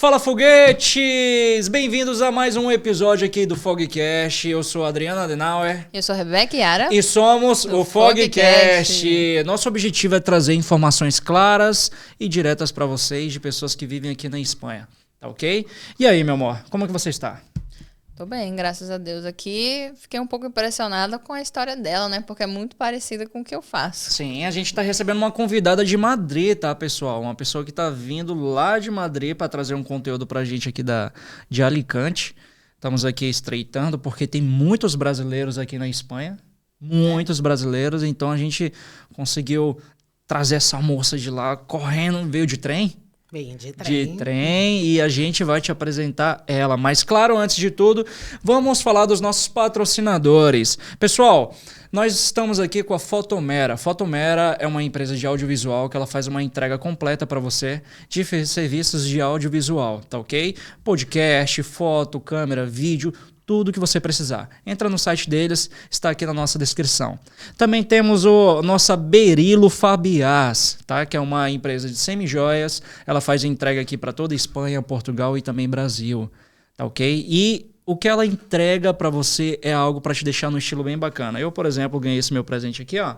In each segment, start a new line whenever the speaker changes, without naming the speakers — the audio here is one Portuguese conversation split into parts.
Fala, foguetes! Bem-vindos a mais um episódio aqui do Fogcast. Eu sou a Adriana Adenauer.
Eu sou a Rebeca Yara.
E somos o Fogcast. Nosso objetivo é trazer informações claras e diretas para vocês de pessoas que vivem aqui na Espanha, tá ok? E aí, meu amor, como é que você está?
Tô bem, graças a Deus. Aqui fiquei um pouco impressionada com a história dela, né? Porque é muito parecida com o que eu faço.
Sim, a gente tá recebendo uma convidada de Madrid, tá, pessoal? Uma pessoa que tá vindo lá de Madrid para trazer um conteúdo pra gente aqui de Alicante. Estamos aqui estreitando porque tem muitos brasileiros aqui na Espanha. Muitos brasileiros, então a gente conseguiu trazer essa moça de lá correndo, veio de trem? De trem, e a gente vai te apresentar ela. Mas claro, antes de tudo, vamos falar dos nossos patrocinadores. Pessoal, nós estamos aqui com a Fotomera. Fotomera é uma empresa de audiovisual que ela faz uma entrega completa para você de serviços de audiovisual, tá ok? Podcast, foto, câmera, vídeo, tudo que você precisar. Entra no site deles, está aqui na nossa descrição. Também temos nossa Berilo Fabiás, tá? Que é uma empresa de semijoias. Ela faz entrega aqui para toda a Espanha, Portugal e também Brasil, tá ok? E o que ela entrega para você é algo para te deixar no estilo bem bacana. Eu, por exemplo, ganhei esse meu presente aqui, ó,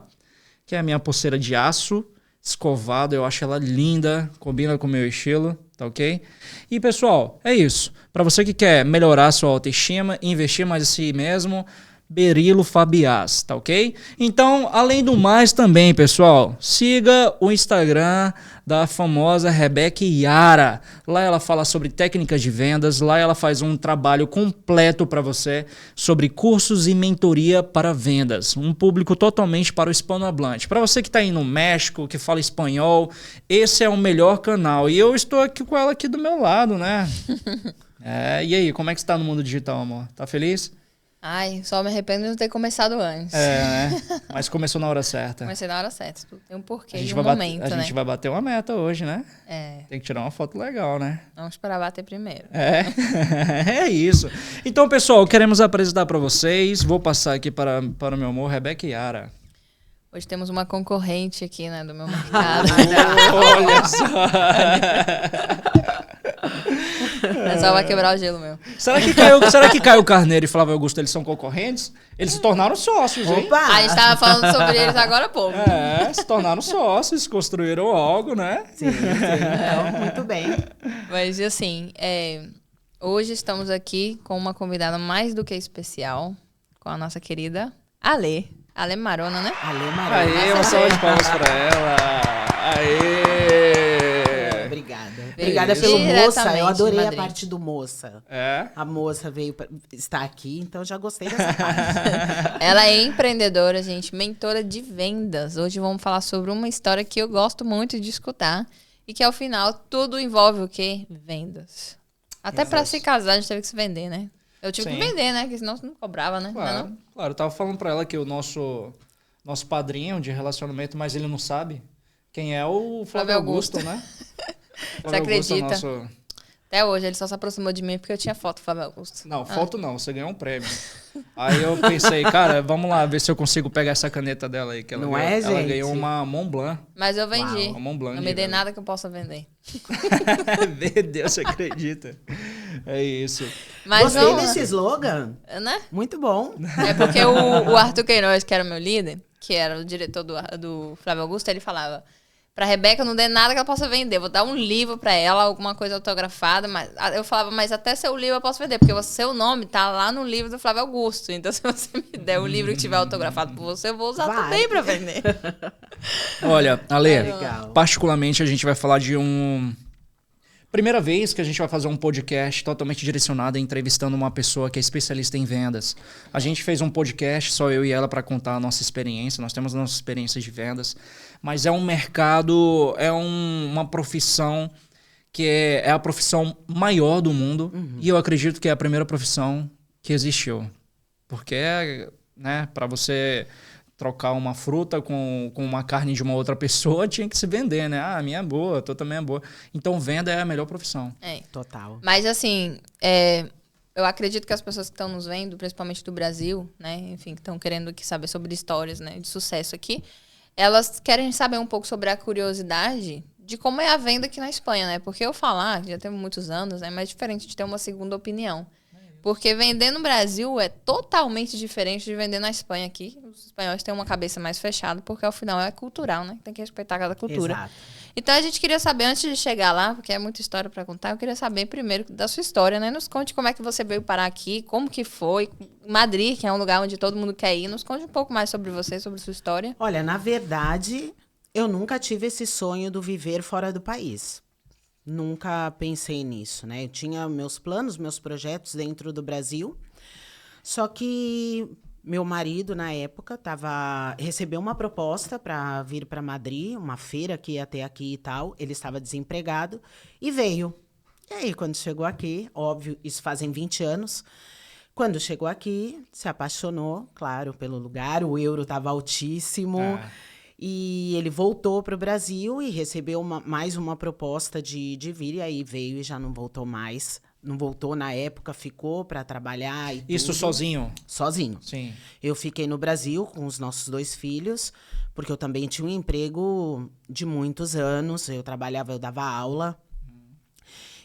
que é a minha pulseira de aço escovado. Eu acho ela linda, combina com o meu estilo, tá ok? E pessoal, é isso. Para você que quer melhorar sua autoestima, investir mais em si mesmo, Berilo Fabiás, tá ok? Então, além do mais também, pessoal, siga o Instagram da famosa Rebeca Yara. Lá ela fala sobre técnicas de vendas, lá ela faz um trabalho completo para você sobre cursos e mentoria para vendas. Um público totalmente para o hispanohablante. Para você que está aí no México, que fala espanhol, esse é o melhor canal. E eu estou aqui com ela aqui do meu lado, né? E aí, como é que você tá no mundo digital, amor? Tá feliz?
Ai, só me arrependo de não ter começado antes.
Né? Mas começou na hora certa.
Comecei na hora certa. Tudo tem um porquê
A
e um momento,
né? A gente vai bater uma meta hoje, né? Tem que tirar uma foto legal, né?
Vamos esperar bater primeiro.
É isso. Então, pessoal, queremos apresentar para vocês. Vou passar aqui para o meu amor, Rebeca Yara.
Hoje temos uma concorrente aqui, né, do meu mercado.
Olha só!
É só vai quebrar o gelo, meu.
Será que Caio Carneiro e Flávio Augusto, eles são concorrentes? Eles se tornaram sócios, hein?
Opa! A gente tava falando sobre eles agora há pouco.
Se tornaram sócios, construíram algo, né?
Sim, não, muito bem.
Mas, assim, hoje estamos aqui com uma convidada mais do que especial, com a nossa querida Ale Marona, né?
Ale Marona.
Aê, uma salva de palmas pra ela. Aê!
Obrigada pelo moça. Eu adorei a parte do moça. A moça está aqui, então já gostei dessa parte.
Ela é empreendedora, gente, mentora de vendas. Hoje vamos falar sobre uma história que eu gosto muito de escutar e que, ao final, tudo envolve o quê? Vendas. Até para se casar, a gente teve que se vender, né? Eu tive que vender, né? Porque senão você não cobrava, né?
Claro, claro. Eu tava falando pra ela que o nosso padrinho de relacionamento, mas ele não sabe quem é o Flávio Augusto, né?
Você acredita? Até hoje, ele só se aproximou de mim porque eu tinha foto do Flávio Augusto.
Não, foto não, você ganhou um prêmio. Aí eu pensei, cara, vamos lá ver se eu consigo pegar essa caneta dela aí. Que ela ela ganhou uma Mont Blanc.
Mas eu vendi.
Uma Mont Blanc.
Não me dei nada que eu possa vender.
Meu Deus, você acredita? É isso.
Mas gostei desse slogan.
Né?
Muito bom.
É porque o Arthur Queiroz, que era o meu líder, que era o diretor do Flávio Augusto, ele falava: pra Rebeca, não dê nada que ela possa vender. Vou dar um livro pra ela, alguma coisa autografada. Mas eu falava, mas até seu livro eu posso vender, porque o seu nome tá lá no livro do Flávio Augusto. Então, se você me der o livro que tiver autografado por você, eu vou usar também pra vender.
Olha, Ale, particularmente a gente vai falar de primeira vez que a gente vai fazer um podcast totalmente direcionado a entrevistando uma pessoa que é especialista em vendas. A gente fez um podcast, só eu e ela, para contar a nossa experiência. Nós temos nossas experiências de vendas. Mas é um mercado, uma profissão que é a profissão maior do mundo. E eu acredito que é a primeira profissão que existiu. Porque, né, para você trocar uma fruta com uma carne de uma outra pessoa, tinha que se vender, né? Ah, a minha é boa, a tua também é boa. Então, venda é a melhor profissão.
Total.
Mas, assim, eu acredito que as pessoas que estão nos vendo, principalmente do Brasil, né? Enfim, que estão querendo aqui saber sobre histórias, né, de sucesso aqui, elas querem saber um pouco sobre a curiosidade de como é a venda aqui na Espanha, né? Porque eu falar, já tem muitos anos, é mais diferente de ter uma segunda opinião. Porque vender no Brasil é totalmente diferente de vender na Espanha aqui. Os espanhóis têm uma cabeça mais fechada, porque ao final é cultural, né? Tem que respeitar cada cultura.
Exato.
Então a gente queria saber, antes de chegar lá, porque é muita história para contar, eu queria saber primeiro da sua história, né? Nos conte como é que você veio parar aqui, como que foi. Madrid, que é um lugar onde todo mundo quer ir. Nos conte um pouco mais sobre você, sobre sua história.
Olha, na verdade, eu nunca tive esse sonho do viver fora do país. Nunca pensei nisso, né? Eu tinha meus planos, meus projetos dentro do Brasil. Só que meu marido, na época, recebeu uma proposta para vir para Madrid, uma feira que ia ter aqui e tal. Ele estava desempregado e veio. E aí, quando chegou aqui, óbvio, isso fazem 20 anos, quando chegou aqui, se apaixonou, claro, pelo lugar. O euro estava altíssimo. E ele voltou para o Brasil e recebeu mais uma proposta de vir. E aí veio e já não voltou mais. Não voltou na época, ficou para trabalhar e
Isso
tudo.
sozinho?
Sozinho.
Sim.
Eu fiquei no Brasil com os nossos 2 filhos, porque eu também tinha um emprego de muitos anos. Eu dava aula.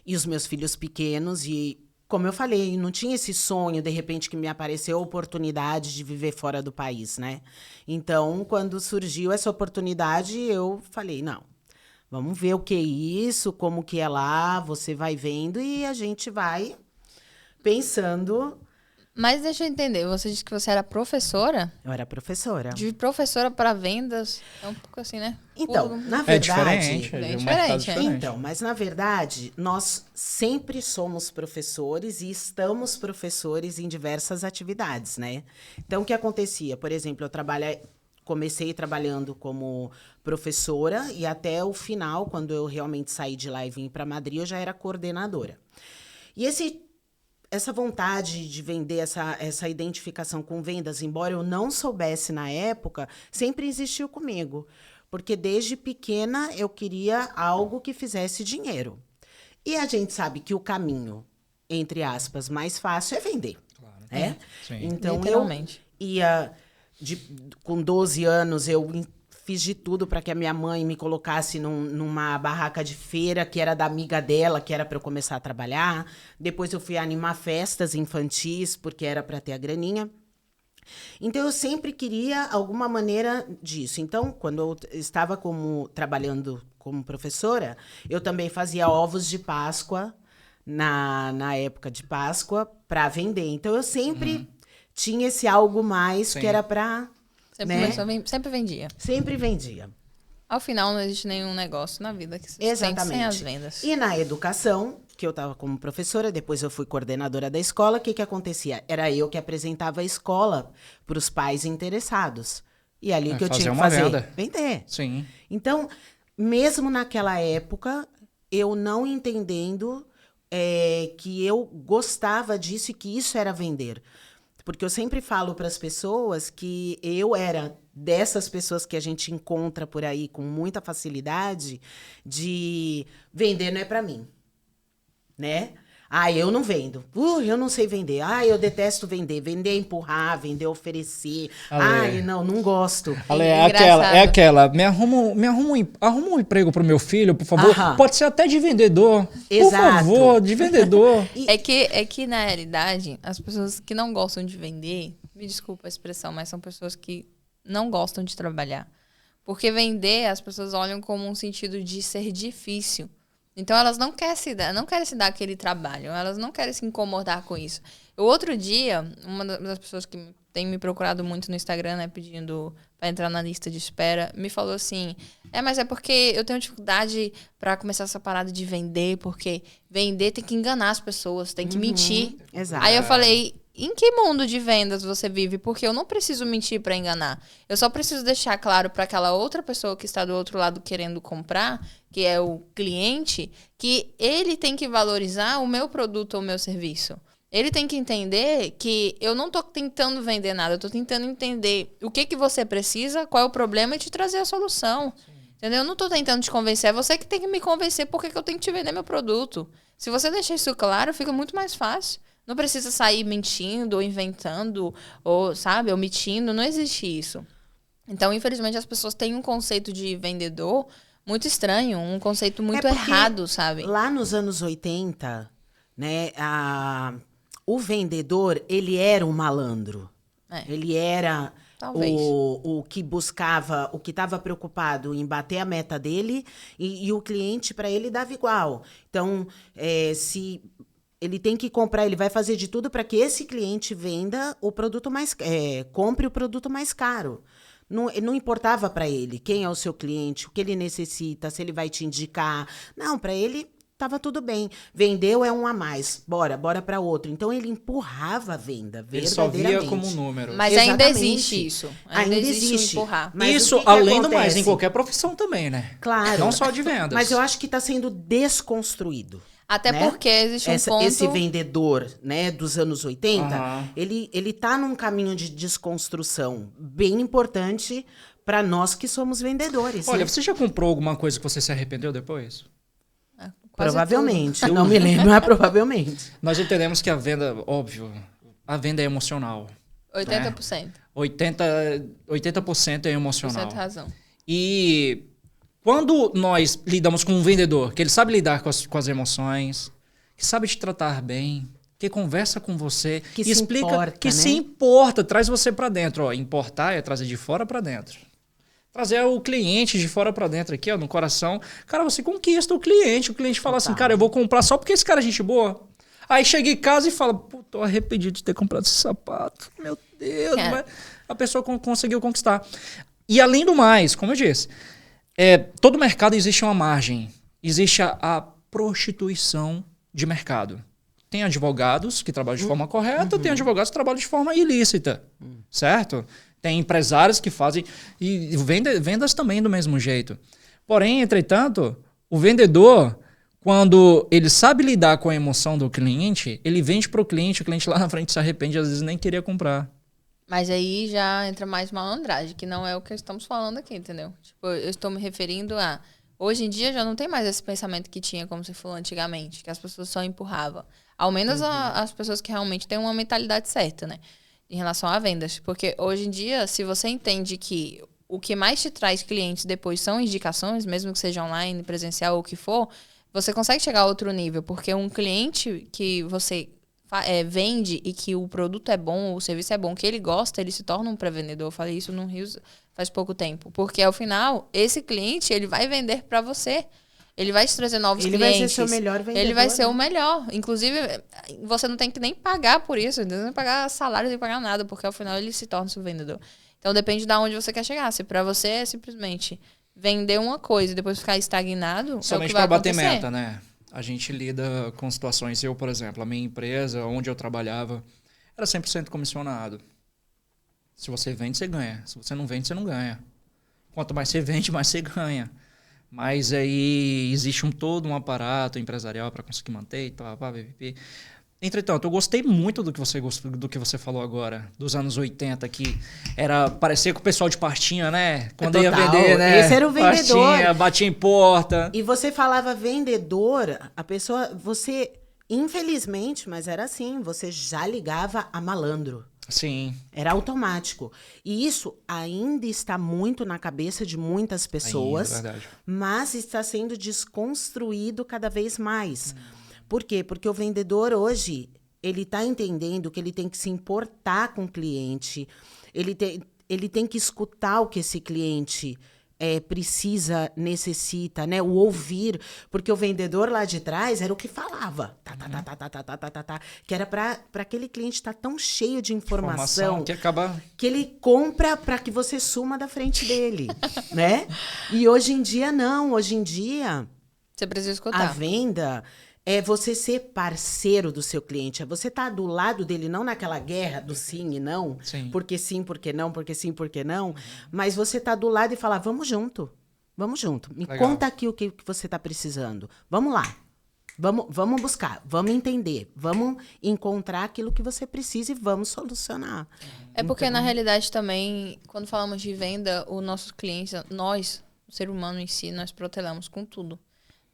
E os meus filhos pequenos. E, como eu falei, não tinha esse sonho, de repente, que me apareceu a oportunidade de viver fora do país, né? Então, quando surgiu essa oportunidade, eu falei, não, vamos ver o que é isso, como que é lá, você vai vendo e a gente vai pensando.
Mas deixa eu entender, você disse que você era professora?
Eu era professora.
De professora para vendas, é um pouco assim, né?
Então, na verdade...
É diferente.
Então, mas na verdade, nós sempre somos professores e estamos professores em diversas atividades, né? Então, o que acontecia? Por exemplo, comecei trabalhando como professora e até o final, quando eu realmente saí de lá e vim para Madrid, eu já era coordenadora. E essa vontade de vender, essa identificação com vendas, embora eu não soubesse na época, sempre existiu comigo. Porque desde pequena eu queria algo que fizesse dinheiro. E a gente sabe que o caminho, entre aspas, mais fácil é vender. Claro. Né?
Sim.
Então,
literalmente.
eu ia... com 12 anos, eu fiz de tudo para que a minha mãe me colocasse numa barraca de feira, que era da amiga dela, que era para eu começar a trabalhar. Depois eu fui animar festas infantis, porque era para ter a graninha. Então, eu sempre queria alguma maneira disso. Então, quando eu estava trabalhando como professora, eu também fazia ovos de Páscoa, na época de Páscoa, para vender. Então, eu sempre... tinha esse algo mais. Sim. Que era pra...
Sempre vendia.
Sempre vendia.
Ao final, não existe nenhum negócio na vida que se sustente sem as vendas.
E na educação, que eu estava como professora, depois eu fui coordenadora da escola, o que acontecia? Era eu que apresentava a escola para os pais interessados. E ali o que eu tinha que fazer? Vender.
Sim.
Então, mesmo naquela época, eu não entendendo que eu gostava disso e que isso era vender. Porque eu sempre falo para as pessoas que eu era dessas pessoas que a gente encontra por aí com muita facilidade de vender não é para mim, né? Eu não vendo. Eu não sei vender. Eu detesto vender. Vender, empurrar, vender, oferecer. Não gosto.
Ale, é aquela. Arruma um emprego pro meu filho, por favor. Pode ser até de vendedor. Exato. Por favor, de vendedor.
É que, na realidade, as pessoas que não gostam de vender, me desculpa a expressão, mas são pessoas que não gostam de trabalhar. Porque vender, as pessoas olham como um sentido de ser difícil. Então, elas não querem se dar aquele trabalho. Elas não querem se incomodar com isso. Outro dia, uma das pessoas que tem me procurado muito no Instagram, né, pedindo para entrar na lista de espera, me falou assim, mas é porque eu tenho dificuldade para começar essa parada de vender, porque vender tem que enganar as pessoas, tem que mentir.
Exato.
Aí eu falei, em que mundo de vendas você vive? Porque eu não preciso mentir para enganar. Eu só preciso deixar claro para aquela outra pessoa que está do outro lado querendo comprar, que é o cliente, que ele tem que valorizar o meu produto ou o meu serviço. Ele tem que entender que eu não estou tentando vender nada, eu estou tentando entender o que você precisa, qual é o problema e te trazer a solução. Sim. Entendeu? Eu não estou tentando te convencer, é você que tem que me convencer porque que eu tenho que te vender meu produto. Se você deixar isso claro, fica muito mais fácil. Não precisa sair mentindo ou inventando, ou, sabe, omitindo. Não existe isso. Então, infelizmente, as pessoas têm um conceito de vendedor muito estranho, um conceito muito
porque
errado, sabe?
Lá nos anos 80, né, o vendedor, ele era um malandro. Ele era o que buscava, o que estava preocupado em bater a meta dele e o cliente, para ele, dava igual. Então, se ele tem que comprar, ele vai fazer de tudo para que esse cliente venda o produto compre o produto mais caro. Não importava para ele quem é o seu cliente, o que ele necessita, se ele vai te indicar. Não, para ele estava tudo bem. Vendeu é um a mais. Bora para outro. Então ele empurrava a venda,
ele só
verdadeiramente.
via como um número.
Mas ainda existe isso. Ainda existe empurrar.
Mas
isso,
o que
além do
acontece?
mais, em qualquer profissão também, né?
Claro.
Não só de vendas.
Mas eu acho que está sendo desconstruído.
Até
né?
porque existe um ponto...
Esse vendedor, né, dos anos 80, ele tá num caminho de desconstrução bem importante para nós que somos vendedores.
Olha,
né?
você já comprou alguma coisa que você se arrependeu depois?
Provavelmente. Não me lembro, mas provavelmente.
Nós entendemos que a venda, óbvio, a venda é emocional.
80%.
Né? 80% é emocional.
100% razão.
E quando nós lidamos com um vendedor, que ele sabe lidar com as emoções, que sabe te tratar bem, que conversa com você,
que
e explica
importa,
que
né?
se importa, traz você para dentro. Ó, importar é trazer de fora para dentro. Trazer o cliente de fora para dentro aqui, ó, no coração. Cara, você conquista o cliente fala assim, cara, eu vou comprar só porque esse cara é gente boa. Aí chega em casa e fala, pô, tô arrependido de ter comprado esse sapato. Meu Deus, mas a pessoa conseguiu conquistar. E além do mais, como eu disse, todo mercado existe uma margem. Existe a prostituição de mercado. Tem advogados que trabalham de forma correta, tem advogados que trabalham de forma ilícita, certo? Tem empresários que fazem, e vendas também do mesmo jeito. Porém, entretanto, o vendedor, quando ele sabe lidar com a emoção do cliente, ele vende para o cliente lá na frente se arrepende, às vezes nem queria comprar.
Mas aí já entra mais malandragem, que não é o que estamos falando aqui, entendeu? Tipo, eu estou me referindo a... Hoje em dia já não tem mais esse pensamento que tinha, como você falou antigamente, que as pessoas só empurravam. Ao menos as pessoas que realmente têm uma mentalidade certa, né? Em relação a vendas. Porque hoje em dia, se você entende que o que mais te traz clientes depois são indicações, mesmo que seja online, presencial ou o que for, você consegue chegar a outro nível. Porque um cliente que você vende e que o produto é bom, o serviço é bom, que ele gosta, ele se torna um pré-vendedor. Eu falei isso no Rios faz pouco tempo. Porque, ao final, esse cliente, ele vai vender para você. Ele vai te trazer novos clientes.
Ele vai ser seu melhor vendedor.
Ele vai ser o melhor. Inclusive, você não tem que nem pagar por isso. Não tem que pagar salário, não tem que pagar nada. Porque, ao final, ele se torna seu vendedor. Então, depende de onde você quer chegar. Se para você é simplesmente vender uma coisa e depois ficar estagnado,
somente para bater meta, né? A gente lida com situações. Eu, por exemplo, a minha empresa, onde eu trabalhava, era 100% comissionado. Se você vende, você ganha. Se você não vende, você não ganha. Quanto mais você vende, mais você ganha. Mas aí existe todo um aparato empresarial para conseguir manter e tal. Entretanto, eu gostei muito do que você falou agora, dos anos 80, que era parecer com o pessoal de pastinha, né? Quando ia vender, né?
Esse era o vendedor.
Pastinha, batia em porta.
E você falava vendedor, a pessoa, você, infelizmente, mas era assim, você já ligava a malandro.
Sim.
Era automático. E isso ainda está muito na cabeça de muitas pessoas,
ainda, é verdade.
mas está sendo desconstruído cada vez mais. Por quê? Porque o vendedor hoje, ele está entendendo que ele tem que se importar com o cliente, ele tem que escutar o que esse cliente precisa, necessita, né? O ouvir, porque o vendedor lá de trás era o que falava, que era para aquele cliente estar tão cheio de informação
que acaba...
que ele compra para que você suma da frente dele, né? E hoje em dia não, hoje em dia
você precisa escutar.
A venda é você ser parceiro do seu cliente, é você estar do lado dele, não naquela guerra do sim e não,
sim,
porque sim, porque não, porque sim, porque não, mas você tá do lado e falar, vamos junto, me
Legal.
Conta aqui o que você tá precisando, vamos lá, vamos buscar, vamos entender, vamos encontrar aquilo que você precisa e vamos solucionar.
É porque, na realidade, também, quando falamos de venda, os nossos clientes, nós, o ser humano em si, nós protelamos com tudo.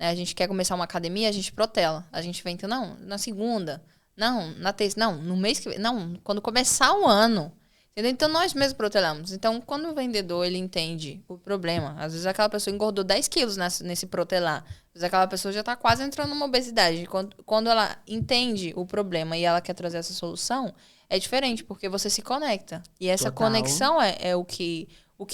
A gente quer começar uma academia, a gente protela. A gente vem, então, não, na segunda, não, na terça, não, no mês que vem, não, quando começar o ano. Entendeu? Então, nós mesmos protelamos. Então, quando o vendedor, ele entende o problema, às vezes aquela pessoa engordou 10 quilos nesse protelar, às vezes aquela pessoa já está quase entrando numa obesidade. Quando ela entende o problema e ela quer trazer essa solução, é diferente, porque você se conecta. E essa
Total.
conexão é o que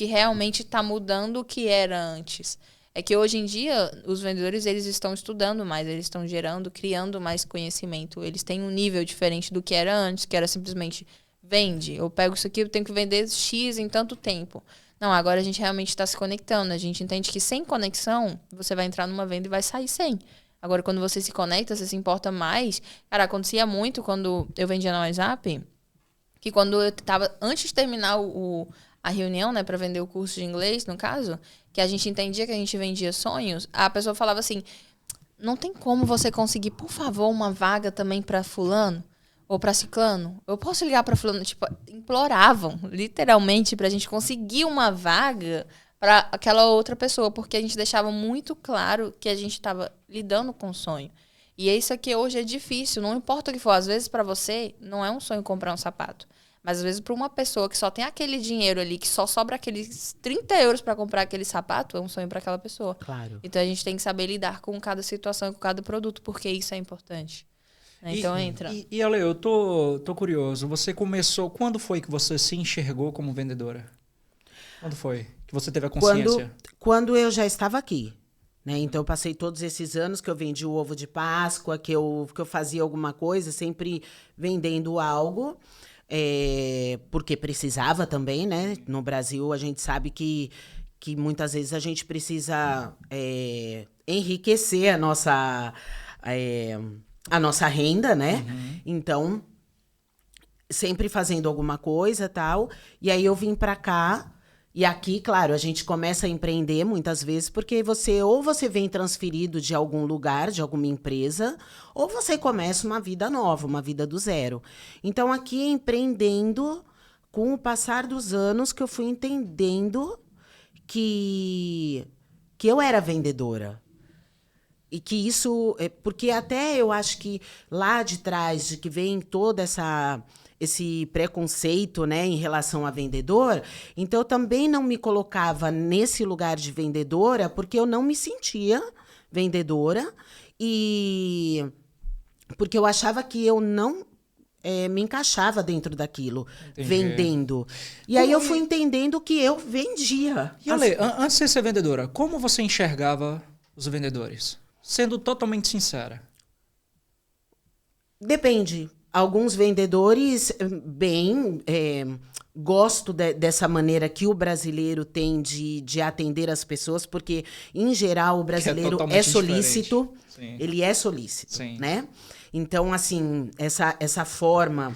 realmente está mudando o que era antes. É que hoje em dia, os vendedores, eles estão estudando mais, eles estão gerando, criando mais conhecimento. Eles têm um nível diferente do que era antes, que era simplesmente vende. Eu pego isso aqui, eu tenho que vender X em tanto tempo. Não, agora a gente realmente está se conectando. A gente entende que sem conexão, você vai entrar numa venda e vai sair sem. Agora, quando você se conecta, você se importa mais. Cara, acontecia muito quando eu vendia no WhatsApp, que quando eu tava, antes de terminar a reunião, né, para vender o curso de inglês, no caso, que a gente entendia que a gente vendia sonhos, a pessoa falava assim, não tem como você conseguir, por favor, uma vaga também para fulano ou para ciclano? Eu posso ligar para fulano? Tipo, imploravam, literalmente, pra gente conseguir uma vaga para aquela outra pessoa, porque a gente deixava muito claro que a gente estava lidando com o sonho. E isso aqui hoje é difícil, não importa o que for. Às vezes, para você, não é um sonho comprar um sapato. Mas, às vezes, para uma pessoa que só tem aquele dinheiro ali, que só sobra aqueles 30 euros para comprar aquele sapato, é um sonho para aquela pessoa.
Claro.
Então, a gente tem que saber lidar com cada situação e com cada produto, porque isso é importante. Então, entra.
E Ale, eu tô curioso. Você começou... Quando foi que você se enxergou como vendedora? Quando foi que você teve a consciência?
Quando eu já estava aqui. Né? Então, eu passei todos esses anos que eu vendi o ovo de Páscoa, que eu fazia alguma coisa, sempre vendendo algo, porque precisava também, né? No Brasil, a gente sabe que muitas vezes a gente precisa enriquecer a nossa renda, né? Uhum. Então, sempre fazendo alguma coisa e tal. E aí, eu vim para cá. E aqui, claro, a gente começa a empreender muitas vezes porque você vem transferido de algum lugar, de alguma empresa, ou você começa uma vida nova, uma vida do zero. Então, aqui empreendendo, com o passar dos anos, que eu fui entendendo que eu era vendedora. E que isso... Porque até eu acho que lá de trás, de que vem toda esse preconceito, né, em relação a vendedor, então eu também não me colocava nesse lugar de vendedora porque eu não me sentia vendedora e porque eu achava que eu não me encaixava dentro daquilo. Entendi. Vendendo. E aí eu fui entendendo que eu vendia.
E Ale, antes de ser vendedora, como você enxergava os vendedores? Sendo totalmente sincera.
Depende. Alguns vendedores, gosto dessa maneira que o brasileiro tem de atender as pessoas, porque, em geral, o brasileiro é solícito. Ele é solícito, sim, né? Então, assim, essa forma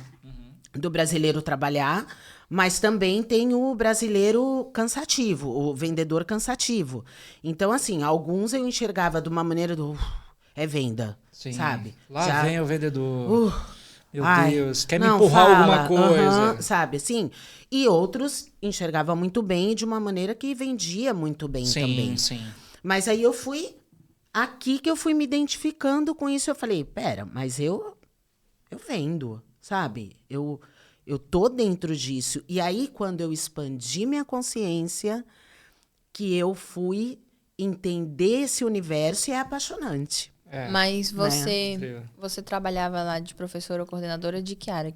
do brasileiro trabalhar, mas também tem o brasileiro cansativo, o vendedor cansativo. Então, assim, alguns eu enxergava de uma maneira é venda, sim, sabe?
Lá vem o vendedor. Meu Deus, quer me empurrar alguma coisa.
Sabe, assim? E outros enxergavam muito bem de uma maneira que vendia muito bem também.
Sim.
Mas aí eu fui... Aqui que eu fui me identificando com isso. Eu falei, pera, mas eu vendo, sabe? Eu tô dentro disso. E aí, quando eu expandi minha consciência, que eu fui entender esse universo, e é apaixonante.
Mas você trabalhava lá de professora ou coordenadora de que área?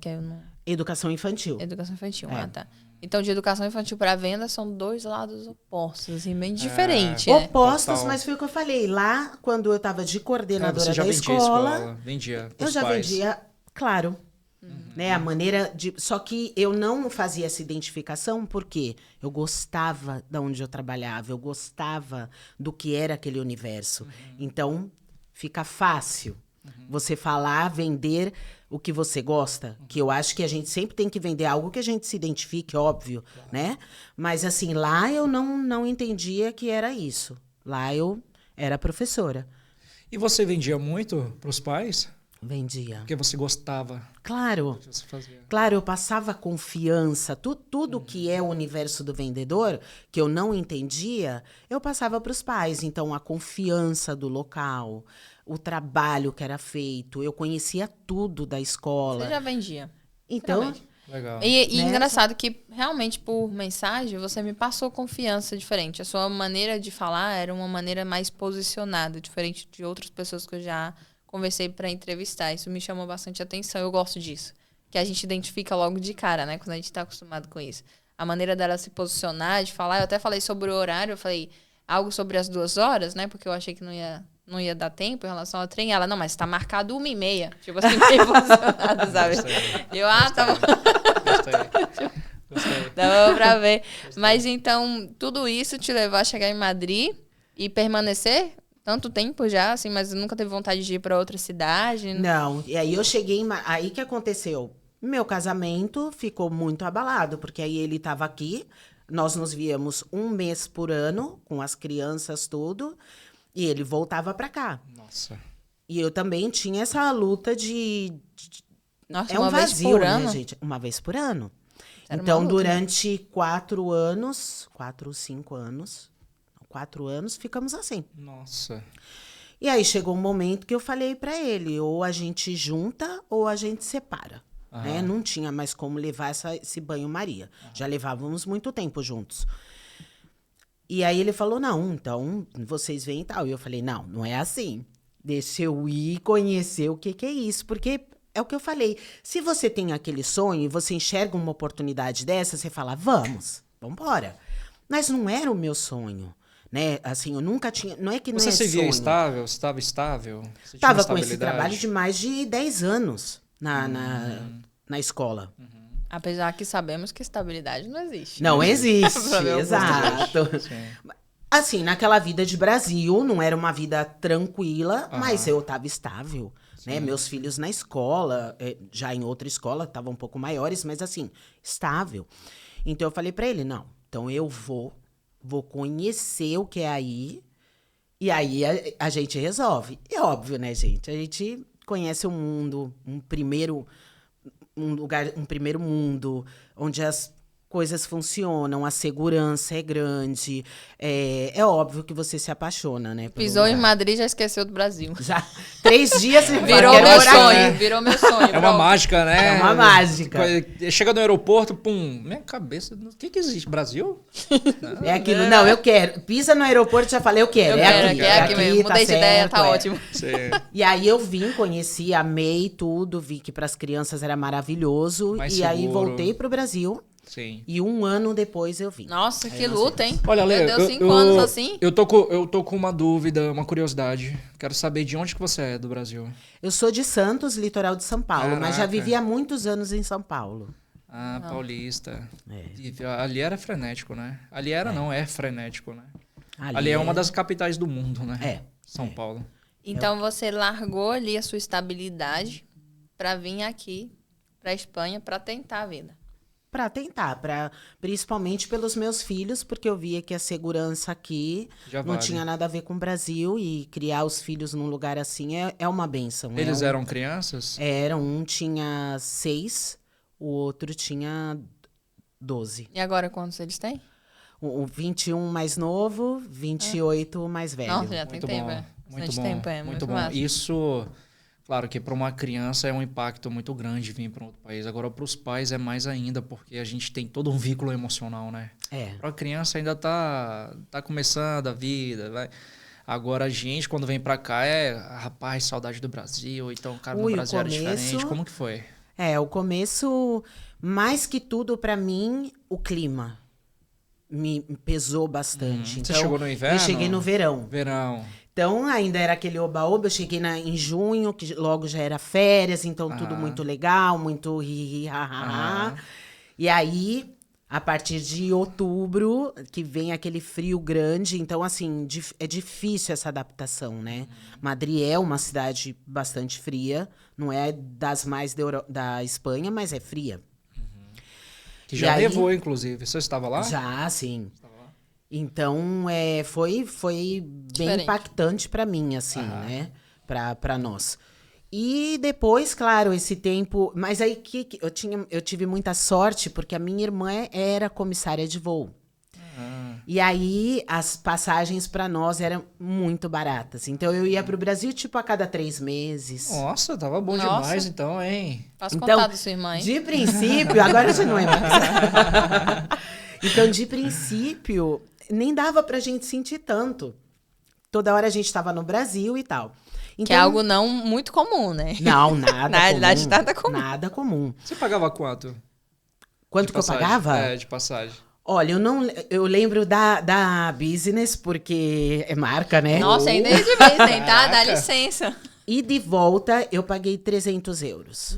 Educação infantil.
Educação infantil, tá. Então, de educação infantil para venda são dois lados opostos, assim, bem diferentes. Né?
Opostos, total. Mas foi o que eu falei. Lá, quando eu estava de coordenadora da escola, eu já vendia, claro. Né, a maneira de... Só que eu não fazia essa identificação porque eu gostava de onde eu trabalhava, eu gostava do que era aquele universo. Então... Fica fácil você falar, vender o que você gosta. Que eu acho que a gente sempre tem que vender algo que a gente se identifique, óbvio, né? Mas, assim, lá eu não entendia que era isso. Lá eu era professora.
E você vendia muito para os pais?
Vendia.
Porque você gostava.
Claro.
Do que você fazia.
Claro, eu passava confiança. Tudo que é o universo do vendedor, que eu não entendia, eu passava para os pais. Então, a confiança do local, o trabalho que era feito, eu conhecia tudo da escola.
Você já vendia?
Então,
Legal.
E
Né?
engraçado que, realmente, por mensagem, você me passou confiança diferente. A sua maneira de falar era uma maneira mais posicionada, diferente de outras pessoas que eu já conversei para entrevistar. Isso me chamou bastante atenção. Eu gosto disso. Que a gente identifica logo de cara, né? Quando a gente está acostumado com isso. A maneira dela se posicionar, de falar. Eu até falei sobre o horário. Eu falei algo sobre as 2 horas, né? Porque eu achei que não ia dar tempo em relação ao trem. Ela, não, mas tá marcado 1h30. Tipo assim, meio posicionada, sabe? Eu, tá bom.
Gostei.
Dava pra ver. Mas então, tudo isso te levou a chegar em Madrid e permanecer tanto tempo já, assim, mas nunca teve vontade de ir pra outra cidade?
Não, e aí eu cheguei aí que aconteceu? Meu casamento ficou muito abalado, porque aí ele estava aqui, nós nos víamos 1 mês por ano, com as crianças, tudo, e ele voltava para cá.
Nossa.
E eu também tinha essa luta
Nossa,
é um
uma vez
vazio,
por
né,
ano?
gente? Uma vez por ano.
Era uma
Então,
luta,
durante 4 anos, 4, 5 anos, 4 anos, ficamos assim.
Nossa.
E aí chegou um momento que eu falei pra ele, ou a gente junta ou a gente separa. Né? Não tinha mais como levar esse banho-maria. Já levávamos muito tempo juntos. E aí ele falou, não, então vocês vêm e tal. E eu falei, não é assim. Deixa eu ir conhecer o que é isso. Porque é o que eu falei. Se você tem aquele sonho e você enxerga uma oportunidade dessa, você fala, vamos embora. Mas não era o meu sonho. Né? Assim, eu nunca tinha... Não é que não
Você
é
se via
sonho.
estável? Você estava estável? Você tinha
Estava
uma
com esse
estabilidade?
trabalho de mais de 10 anos na escola.
Apesar que sabemos que estabilidade não existe.
Não existe,
Pra ver o
exato.
Sim.
Assim, naquela vida de Brasil, não era uma vida tranquila, mas eu estava estável. Né? Meus filhos na escola, já em outra escola, estavam um pouco maiores, mas assim, estável. Então eu falei para ele, não, então eu vou conhecer o que é aí, e aí a gente resolve. É óbvio, né, gente? A gente conhece o mundo, um primeiro mundo, onde as coisas funcionam, a segurança é grande. É óbvio que você se apaixona, né? pelo
Pisou em
lugar.
Madrid e já esqueceu do Brasil.
Já 3 dias você
Virou
quero
meu
morar
sonho,
aqui.
virou meu sonho.
É uma
pronto.
mágica, né?
É uma mágica.
Chega no aeroporto, pum, minha cabeça, o que existe? Brasil?
É aquilo, não, eu quero. Pisa no aeroporto, já falei, eu quero.
Eu quero, é aqui mesmo.
tá
Mudei de ideia,
certo,
tá ótimo.
Sim.
E aí eu vim, conheci, amei tudo, vi que para as crianças era maravilhoso.
Mais
e aí
seguro.
voltei pro Brasil
Sim.
e 1 ano depois eu vim.
Nossa, que
nós
luta, hein?
Olha, Lê,
Meu Deus, 5 anos assim?
Eu tô com uma dúvida, uma curiosidade. Quero saber de onde que você é do Brasil.
Eu sou de Santos, litoral de São Paulo, mas já
Caraca.
vivi há muitos anos em São Paulo.
Ah, paulista.
É.
E ali era frenético, né? Ali era, não, é frenético, né?
Ali
Ali é uma das capitais do mundo, né?
É.
São Paulo.
Então você largou ali a sua estabilidade pra vir aqui pra Espanha pra tentar a vida.
Para tentar, principalmente pelos meus filhos, porque eu via que a segurança aqui
Já
não
vale.
tinha nada a ver com o Brasil e criar os filhos num lugar assim é uma bênção.
Eles
é
eram crianças?
um tinha 6, o outro tinha 12.
E agora quantos eles têm?
O 21 mais novo, 28 mais velho.
Nossa, já tem
Muito
tempo,
bom.
é.
Muito
Bastante
bom.
tempo, é.
Muito bom.
massa.
Isso, claro que para uma criança é um impacto muito grande vir para outro país. Agora, para os pais é mais ainda, porque a gente tem todo um vínculo emocional, né?
É.
Para a criança ainda tá começando a vida, vai. Agora a gente, quando vem para cá, rapaz, saudade do Brasil. Então, cara, no
Ui, o
Brasil era
começo-
diferente. Como que foi?
O começo, mais que tudo, para mim, o clima me pesou bastante.
Você
Então,
chegou no inverno?
Eu cheguei no verão.
Verão.
Então, ainda era aquele oba-oba. Eu cheguei em junho, que logo já era férias. Então, tudo muito legal, muito ri-ri, ha-ha-ha. E aí, a partir de outubro, que vem aquele frio grande. Então, assim, é difícil essa adaptação, né? Madrid é uma cidade bastante fria. Não é das mais da Espanha, mas é fria.
Que
E
já
aí-
nevou, inclusive. Você estava lá?
Já, sim. Então, foi bem
Diferente.
impactante para mim, assim, né? Para nós. E depois, claro, esse tempo... Mas aí eu tive muita sorte, porque a minha irmã era comissária de voo. E aí, as passagens para nós eram muito baratas. Então, eu ia pro Brasil, tipo, a cada 3 meses.
Nossa, tava bom demais, então, hein?
Faço
Então,
contato sua irmã, hein?
de princípio, agora já não é mais. Então, de princípio, nem dava pra gente sentir tanto. Toda hora a gente estava no Brasil e tal. Então,
Que é algo não muito comum, né?
Não, nada
Na realidade,
comum.
nada comum.
Nada comum.
Você pagava quanto?
Quanto
de
que eu
passagem?
pagava?
É, de passagem.
Olha, eu lembro da Business, porque é marca, né?
Nossa, ainda é de Disney, tá? Dá
Caraca.
licença.
E de volta, eu paguei 300 euros.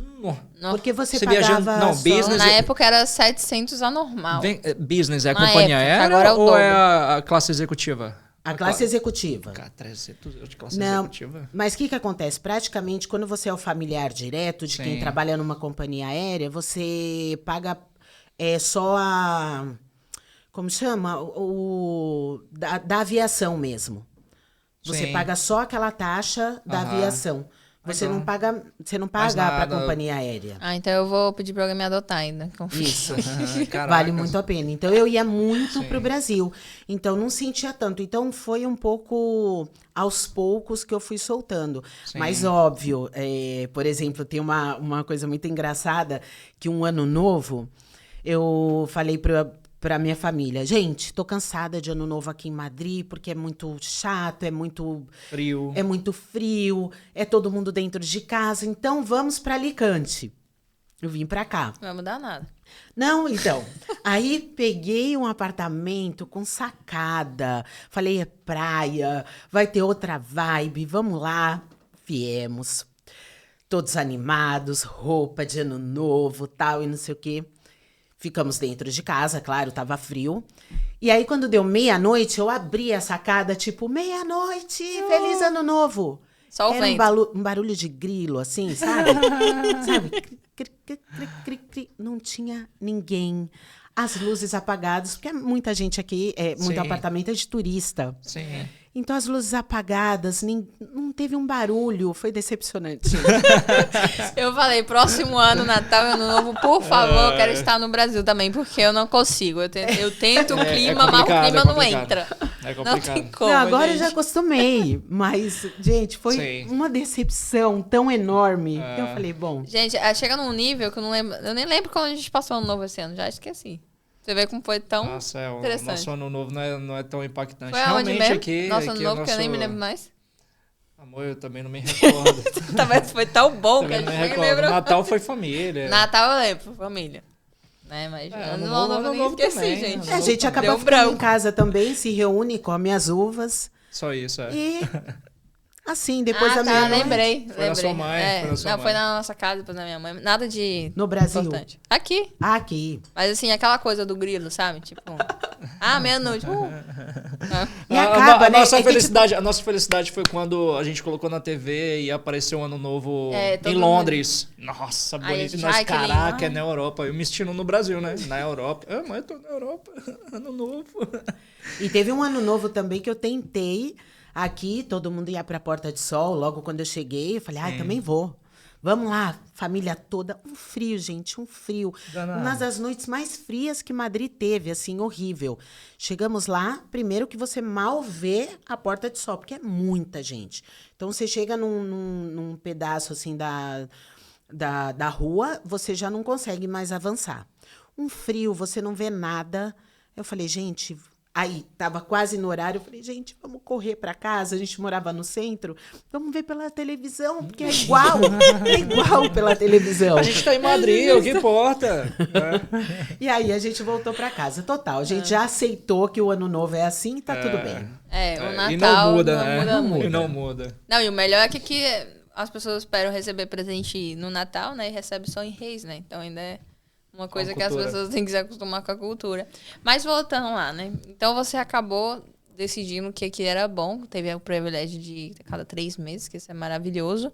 Porque você
Você
pagava...
viajando- não,
só-
business-
Na época era 700 anormal.
Business é a
Na
companhia
época,
aérea
agora é o
ou
dobro.
é a classe executiva?
A classe executiva.
Cara, 300 euros de classe
Não,
executiva?
mas o que acontece? Praticamente, quando você é o familiar direto de quem
Sim.
trabalha numa companhia aérea, você paga só a... Como chama? Da aviação mesmo. Você
Sim.
paga só aquela taxa da
Aham.
aviação. Você
Então,
não paga,
mais
para a
nada.
companhia aérea.
Ah, então eu vou pedir pra alguém me adotar ainda.
Isso.
Caracas.
Vale muito a pena. Então, eu ia muito
Sim.
pro Brasil. Então, não sentia tanto. Então, foi um pouco aos poucos que eu fui soltando.
Sim.
Mas, óbvio, por exemplo, tem uma coisa muito engraçada, que um ano novo, eu falei pra minha família, gente, tô cansada de ano novo aqui em Madrid, porque é muito chato, é muito
Frio.
frio, é todo mundo dentro de casa, então vamos pra Alicante. Eu vim pra cá.
Não vai mudar nada.
Não, então. Aí peguei um apartamento com sacada. Falei, é praia, vai ter outra vibe, vamos lá. Viemos. Todos animados, roupa de ano novo, tal, e não sei o quê. Ficamos dentro de casa, claro, tava frio. E aí, quando deu meia-noite, eu abri a sacada, tipo, meia-noite, feliz ano novo.
Só o
Era
vento.
um barulho de grilo, assim, sabe? Sabe? Cri, cri, cri, cri, cri. Não tinha ninguém. As luzes apagadas, porque muita gente aqui, muito
Sim.
apartamento é de turista.
Sim.
Então, as luzes apagadas, não teve um barulho, foi decepcionante.
Eu falei, próximo ano, Natal e Ano Novo, por favor, eu quero estar no Brasil também, porque eu não consigo. Eu tento o clima, mas o
complicado,
clima
é
não
complicado.
entra.
É
Não
complicado.
tem como,
Não, agora eu
gente.
já acostumei, mas, gente, foi
Sim.
uma decepção tão enorme. Eu falei, bom,
Gente, chega num nível que eu não lembro. Eu nem lembro quando a gente passou Ano Novo esse ano, já esqueci. Você vê como foi tão
Nossa, o
interessante.
nosso ano novo não é tão impactante.
Foi aonde
Realmente
mesmo?
aqui...
Nosso Ano
aqui
Novo,
o
que eu nem me
nosso-
lembro mais.
Amor, eu também não me recordo.
Talvez foi tão bom que a
Também
gente
não me
nem
recordo.
lembrou.
Natal foi família.
Natal eu lembro, família. Né? Mas
Ano
Ano
Novo,
Novo eu
Ano
nem
Novo
esqueci,
também,
gente.
Ano
a gente acaba
Deu
ficando em
branco.
casa também, se reúne, come as uvas.
Só isso, é.
E, assim, depois da
tá,
meia-noite,
lembrei.
Foi na sua mãe, foi na sua
não, foi
mãe.
na nossa casa, depois na minha mãe. Nada de
no Brasil.
importante. Aqui.
Aqui.
Mas assim, aquela coisa do grilo, sabe? Tipo, meia-noite.
E acaba, né?
Nossa
É que,
felicidade, a nossa felicidade foi quando a gente colocou na TV e apareceu um ano novo
todo
em
mundo-
Londres. Nossa,
Aí a
bonito.
gente,
Nós,
ai, que lindo.
caraca, é na Europa. Eu me estilo no Brasil, né? Na Europa. Mas eu tô na Europa. Ano novo.
E teve um ano novo também que eu tentei aqui, todo mundo ia pra Porta de Sol, logo quando eu cheguei, eu falei, ai, também vou. Vamos lá, família toda. Um frio, gente, um frio.
Danado.
Uma das noites mais frias que Madrid teve, assim, horrível. Chegamos lá, primeiro que você mal vê a Porta de Sol, porque é muita gente. Então, você chega num pedaço, assim, da rua, você já não consegue mais avançar. Um frio, você não vê nada. Eu falei, gente... Aí, tava quase no horário, eu falei, gente, vamos correr pra casa, a gente morava no centro, vamos ver pela televisão, porque é igual pela televisão.
A gente tá em Madrid, o que importa? É.
E aí, a gente voltou pra casa, total, a gente já aceitou que o ano novo é assim e tá tudo bem.
O Natal
E não muda,
não
né?
muda muito.
E não muda.
Não, e o melhor é que aqui as pessoas esperam receber presente no Natal, né? E recebem só em Reis, né? Então ainda é uma coisa que as
cultura.
pessoas têm que se acostumar com a cultura. Mas voltando lá, né? Então você acabou decidindo que era bom. Teve o privilégio de ir a cada 3 meses, que isso é maravilhoso.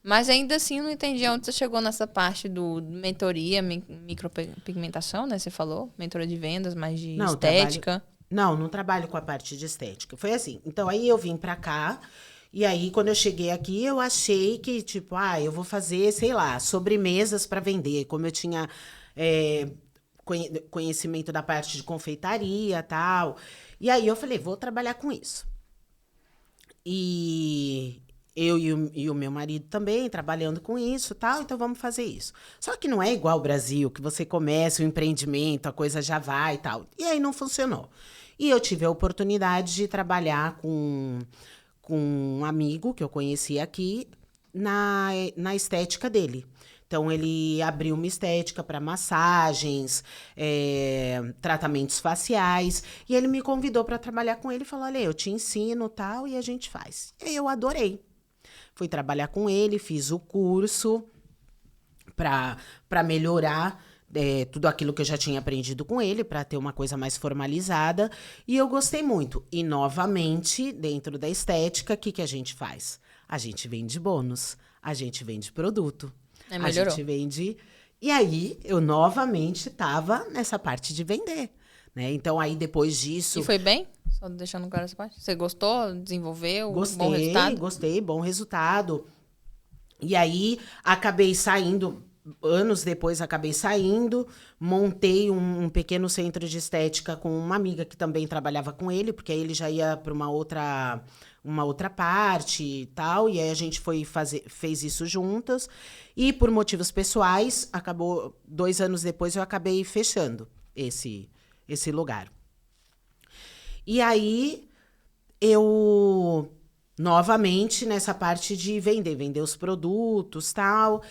Mas ainda assim não entendi onde você chegou nessa parte do mentoria, micropigmentação, né? Você falou, mentoria de vendas, mais de
Não,
estética.
Não trabalho com a parte de estética. Foi assim, então aí eu vim pra cá, e aí quando eu cheguei aqui, eu achei que, tipo, eu vou fazer, sei lá, sobremesas pra vender. Como eu tinha conhecimento da parte de confeitaria e tal. E aí eu falei, vou trabalhar com isso. E eu e o meu marido também trabalhando com isso e tal, então vamos fazer isso. Só que não é igual ao Brasil, que você começa o empreendimento, a coisa já vai e tal. E aí não funcionou. E eu tive a oportunidade de trabalhar com um amigo que eu conheci aqui na estética dele. Então, ele abriu uma estética para massagens, tratamentos faciais. E ele me convidou para trabalhar com ele e falou, olha, eu te ensino tal, e a gente faz. E eu adorei. Fui trabalhar com ele, fiz o curso para melhorar tudo aquilo que eu já tinha aprendido com ele, para ter uma coisa mais formalizada. E eu gostei muito. E, novamente, dentro da estética, o que a gente faz? A gente vende bônus, a gente vende produto. A gente vende. E aí, eu novamente estava nessa parte de vender. Né? Então, aí depois disso.
E foi bem? Só deixando claro essa parte. Você gostou? Desenvolveu? Bom resultado?
Gostei, bom resultado. E aí, acabei saindo. Anos depois, acabei saindo. Montei um pequeno centro de estética com uma amiga que também trabalhava com ele, porque aí ele já ia para uma outra parte e tal, e aí a gente fez isso juntas, e por motivos pessoais, 2 anos depois eu acabei fechando esse lugar. E aí, eu, novamente, nessa parte de vender os produtos e tal,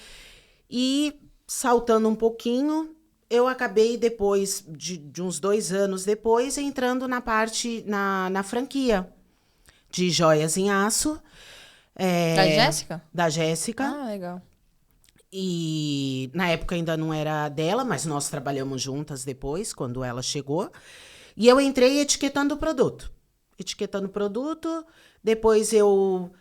e saltando um pouquinho, eu acabei depois, de uns 2 anos depois, entrando na parte, na franquia de joias em aço.
Da Jéssica?
Da Jéssica.
Ah, legal.
E na época ainda não era dela, mas nós trabalhamos juntas depois, quando ela chegou. E eu entrei etiquetando o produto. Depois eu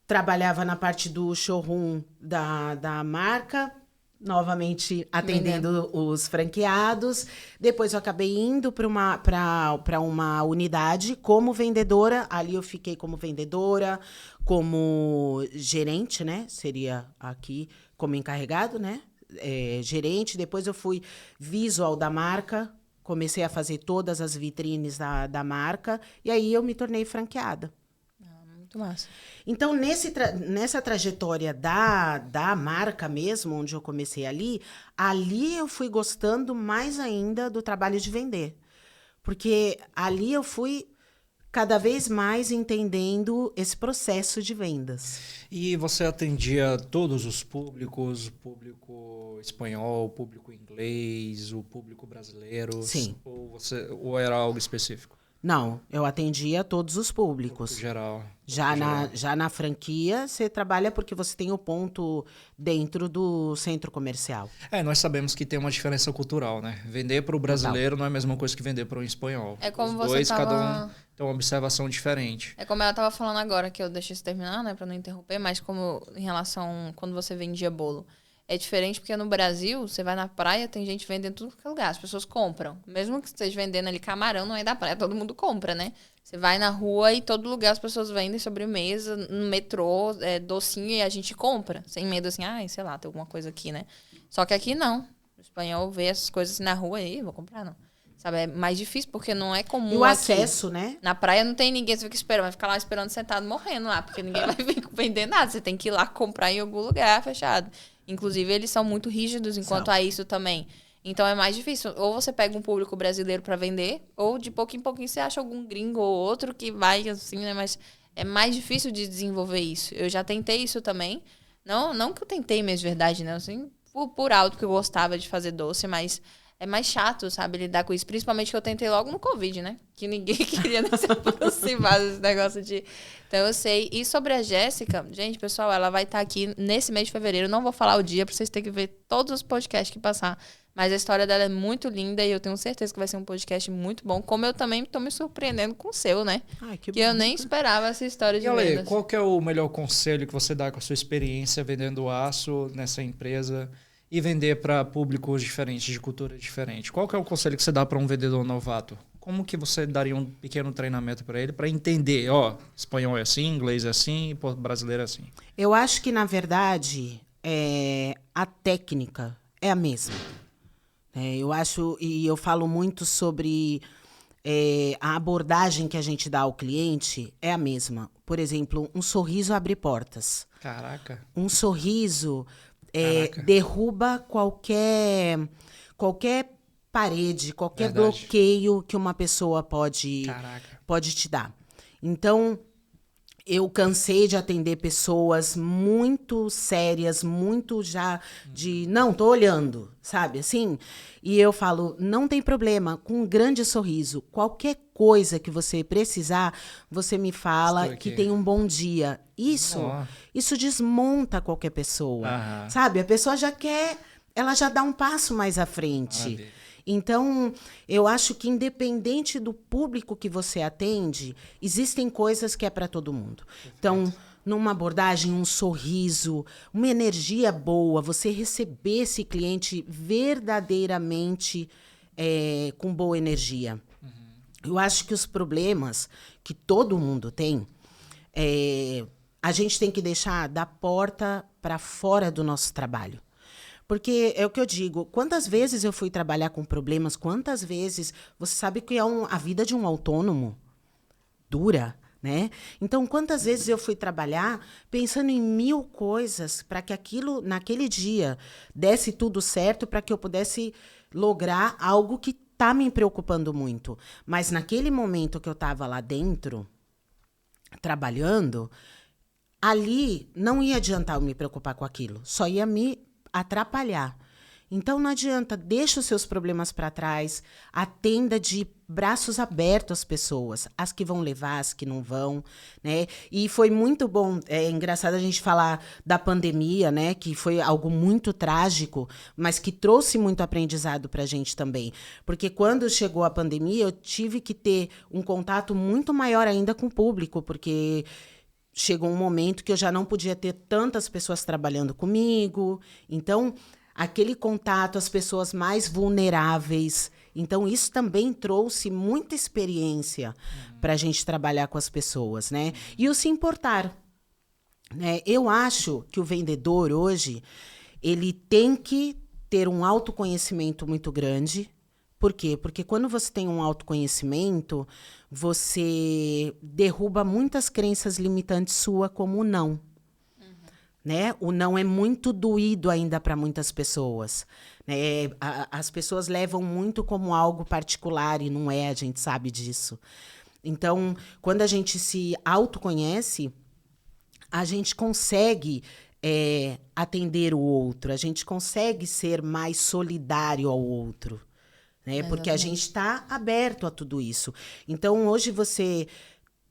trabalhava na parte do showroom da marca, novamente atendendo os franqueados. Depois eu acabei indo para uma unidade como vendedora. Ali eu fiquei como vendedora, como gerente, né? Seria aqui como encarregado, né? Gerente. Depois eu fui visual da marca. Comecei a fazer todas as vitrines da marca. E aí eu me tornei franqueada.
Muito massa.
Então, nessa trajetória da marca mesmo, onde eu comecei ali eu fui gostando mais ainda do trabalho de vender. Porque ali eu fui cada vez mais entendendo esse processo de vendas.
E você atendia todos os públicos, o público espanhol, o público inglês, o público brasileiro?
Sim.
Ou era algo específico?
Não, eu atendia todos os públicos.
Geral.
Já na franquia, você trabalha porque você tem o ponto dentro do centro comercial.
Nós sabemos que tem uma diferença cultural, né? Vender para o brasileiro não é a mesma coisa que vender para um espanhol.
É como
Os dois, cada um tem uma observação diferente.
É como ela estava falando agora, que eu deixei isso terminar, né, para não interromper, mas como em relação quando você vendia bolo. É diferente porque no Brasil, você vai na praia, tem gente vendendo em tudo que é lugar. As pessoas compram. Mesmo que esteja vendendo ali camarão, não é da praia, todo mundo compra, né? Você vai na rua e todo lugar as pessoas vendem sobremesa, no metrô, docinho, e a gente compra. Sem medo assim, sei lá, tem alguma coisa aqui, né? Só que aqui não. O espanhol vê essas coisas assim na rua e vou comprar, não. Sabe, é mais difícil porque não é comum.
E o
aqui.
acesso, né?
Na praia não tem ninguém, você fica esperando, vai ficar lá esperando sentado morrendo lá, porque ninguém vai vir vender nada. Você tem que ir lá comprar em algum lugar fechado. Inclusive, eles são muito rígidos enquanto a isso também. Então, é mais difícil. Ou você pega um público brasileiro para vender, ou de pouquinho em pouquinho você acha algum gringo ou outro que vai assim, né? Mas é mais difícil de desenvolver isso. Eu já tentei isso também. Não que eu tentei mesmo, de verdade, né? Assim, por alto que eu gostava de fazer doce, mas é mais chato, sabe, lidar com isso. Principalmente que eu tentei logo no Covid, né? Que ninguém queria nem se aproximar desse negócio de... Então, eu sei. E sobre a Jéssica, gente, pessoal, ela vai estar aqui nesse mês de fevereiro. Não vou falar o dia, pra vocês terem que ver todos os podcasts que passar. Mas a história dela é muito linda e eu tenho certeza que vai ser um podcast muito bom. Como eu também tô me surpreendendo com o seu, né? Que bom. Eu nem esperava essa história de vendas.
E Ale, qual que é o melhor conselho que você dá com a sua experiência vendendo aço nessa empresa e vender para públicos diferentes, de cultura diferente? Qual que é o conselho que você dá para um vendedor novato? Como que você daria um pequeno treinamento para ele para entender, espanhol é assim, inglês é assim, brasileiro é assim?
Eu acho que, na verdade, a técnica é a mesma. Eu acho, e eu falo muito sobre a abordagem que a gente dá ao cliente é a mesma. Por exemplo, um sorriso abre portas.
Caraca.
Um sorriso
Caraca.
derruba qualquer parede, qualquer
Verdade.
bloqueio que uma pessoa
Caraca.
pode te dar. Então, eu cansei de atender pessoas muito sérias, muito já de, não, tô olhando, sabe, assim? E eu falo, não tem problema, com um grande sorriso, qualquer coisa que você precisar, você me fala
Estou aqui.
que tem um bom dia.
Ó.
Isso desmonta qualquer pessoa,
Aham.
sabe? A pessoa já quer, ela já dá um passo mais à frente.
Maravilha.
Então, eu acho que independente do público que você atende, existem coisas que é para todo mundo. Então, numa abordagem, um sorriso, uma energia boa, você receber esse cliente verdadeiramente com boa energia. Eu acho que os problemas que todo mundo tem, a gente tem que deixar da porta para fora do nosso trabalho. Porque é o que eu digo, quantas vezes eu fui trabalhar com problemas, quantas vezes... Você sabe que a vida de um autônomo dura, né? Então, quantas vezes eu fui trabalhar pensando em 1000 coisas para que aquilo, naquele dia, desse tudo certo, para que eu pudesse lograr algo que está me preocupando muito. Mas naquele momento que eu estava lá dentro, trabalhando, ali não ia adiantar eu me preocupar com aquilo, só ia me atrapalhar. Então não adianta, deixa os seus problemas para trás, atenda de braços abertos as pessoas, as que vão levar, as que não vão, né? E foi muito bom, é engraçado a gente falar da pandemia, né? Que foi algo muito trágico, mas que trouxe muito aprendizado para a gente também. Porque quando chegou a pandemia, eu tive que ter um contato muito maior ainda com o público, porque chegou um momento que eu já não podia ter tantas pessoas trabalhando comigo. Então, aquele contato, as pessoas mais vulneráveis. Então, isso também trouxe muita experiência para a gente trabalhar com as pessoas, né? E o se importar. Né? Eu acho que o vendedor hoje, ele tem que ter um autoconhecimento muito grande. Por quê? Porque quando você tem um autoconhecimento, você derruba muitas crenças limitantes sua, como o não. Né? O não é muito doído ainda para muitas pessoas. Né? As pessoas levam muito como algo particular e não é, a gente sabe disso. Então, quando a gente se autoconhece, a gente consegue atender o outro, a gente consegue ser mais solidário ao outro. Né? Porque a gente está aberto a tudo isso. Então, hoje, você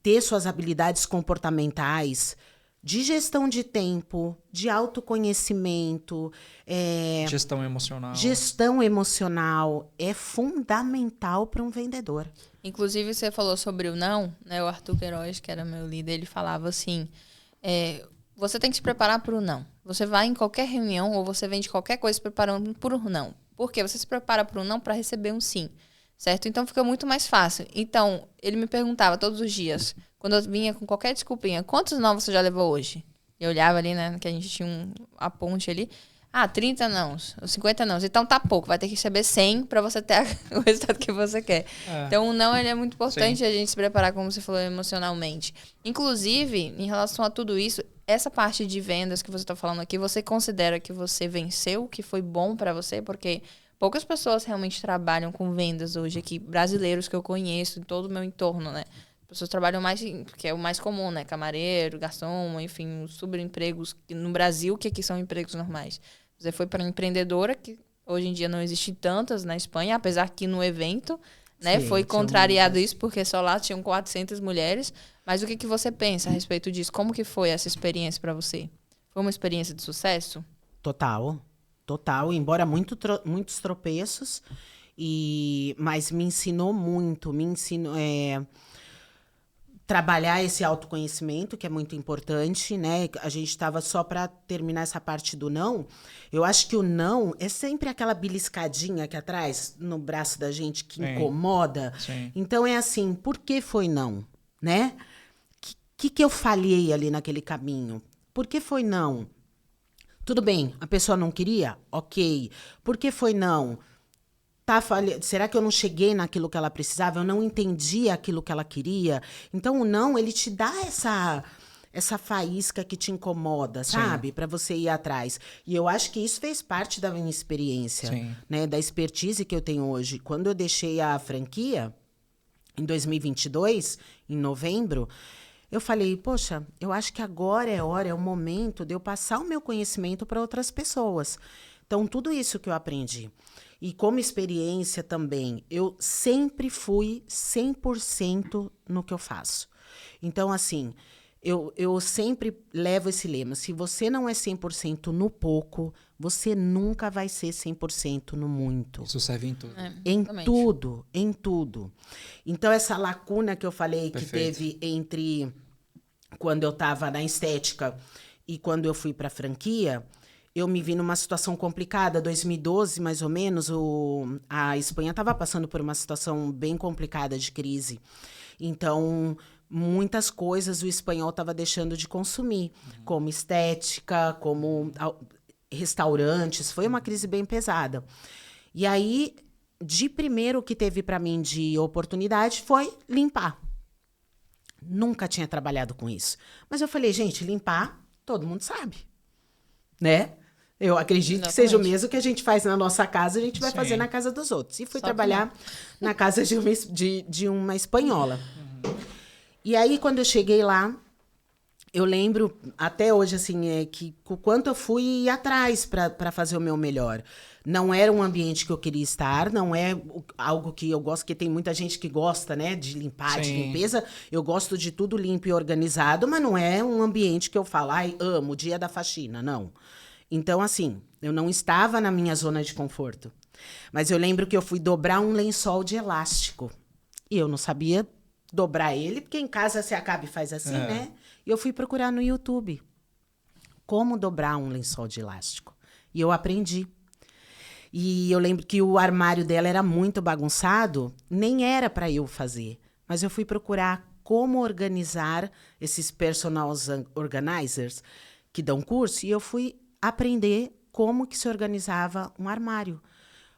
ter suas habilidades comportamentais, de gestão de tempo, de autoconhecimento,
Gestão emocional
é fundamental para um vendedor.
Inclusive, você falou sobre o não, né? O Arthur Queiroz, que era meu líder, ele falava assim, você tem que se preparar para o não. Você vai em qualquer reunião ou você vende qualquer coisa se preparando para o não. Por quê? Você se prepara para um não para receber um sim, certo? Então, fica muito mais fácil. Então, ele me perguntava todos os dias, quando eu vinha com qualquer desculpinha, quantos não você já levou hoje? Eu olhava ali, né, que a gente tinha a ponte ali. 30 não, 50 não. Então tá pouco, vai ter que receber 100 para você ter o resultado que você quer. Então o não, ele é muito importante. Sim. A gente se preparar, como você falou, emocionalmente. Inclusive, em relação a tudo isso, essa parte de vendas que você tá falando aqui, você considera que você venceu, que foi bom para você? Porque poucas pessoas realmente trabalham com vendas hoje aqui, brasileiros que eu conheço, em todo o meu entorno, né? As pessoas trabalham mais, que é o mais comum, né? Camareiro, garçom, enfim, os subempregos no Brasil, que aqui são empregos normais. Você foi para empreendedora, que hoje em dia não existe tantas na Espanha, apesar que no evento, né, sim, foi contrariado isso, porque só lá tinham 400 mulheres. Mas o que você pensa a respeito disso? Como que foi essa experiência para você? Foi uma experiência de sucesso?
Total. Embora muitos tropeços, mas me ensinou muito, trabalhar esse autoconhecimento, que é muito importante, né? A gente estava só para terminar essa parte do não. Eu acho que o não é sempre aquela beliscadinha aqui atrás, no braço da gente, que incomoda. Sim. Então, é assim, por que foi não? Né? Que eu falhei ali naquele caminho? Por que foi não? Tudo bem, a pessoa não queria? Ok. Por que foi não? Será que eu não cheguei naquilo que ela precisava? Eu não entendi aquilo que ela queria? Então, o não, ele te dá essa faísca que te incomoda, sabe? Para você ir atrás. E eu acho que isso fez parte da minha experiência, né? Da expertise que eu tenho hoje. Quando eu deixei a franquia, em 2022, em novembro, eu falei, poxa, eu acho que agora é o momento de eu passar o meu conhecimento para outras pessoas. Então, tudo isso que eu aprendi. E como experiência também, eu sempre fui 100% no que eu faço. Então, assim, eu sempre levo esse lema. Se você não é 100% no pouco, você nunca vai ser 100% no muito.
Isso serve em tudo.
Em tudo. Então, essa lacuna que eu falei que teve entre quando eu estava na estética e quando eu fui para a franquia, eu me vi numa situação complicada. 2012, mais ou menos, a Espanha estava passando por uma situação bem complicada de crise. Então, muitas coisas o espanhol estava deixando de consumir, como estética, como restaurantes. Foi uma crise bem pesada. E aí, de primeiro que teve para mim de oportunidade foi limpar. Nunca tinha trabalhado com isso. Mas eu falei, gente, limpar, todo mundo sabe, né? Eu acredito que seja o mesmo que a gente faz na nossa casa, a gente vai fazer na casa dos outros. E fui trabalhar na casa de uma espanhola. E aí, quando eu cheguei lá, eu lembro até hoje, assim, que o quanto eu fui atrás para fazer o meu melhor. Não era um ambiente que eu queria estar, não é algo que eu gosto, porque tem muita gente que gosta, né, de limpar, de limpeza. Eu gosto de tudo limpo e organizado, mas não é um ambiente que eu falo, ai, amo, o dia da faxina, não. Então, assim, eu não estava na minha zona de conforto. Mas eu lembro que eu fui dobrar um lençol de elástico. E eu não sabia dobrar ele, porque em casa você acaba e faz assim, né? E eu fui procurar no YouTube como dobrar um lençol de elástico. E eu aprendi. E eu lembro que o armário dela era muito bagunçado, nem era para eu fazer. Mas eu fui procurar como organizar esses personal organizers que dão curso, e eu fui aprender como que se organizava um armário.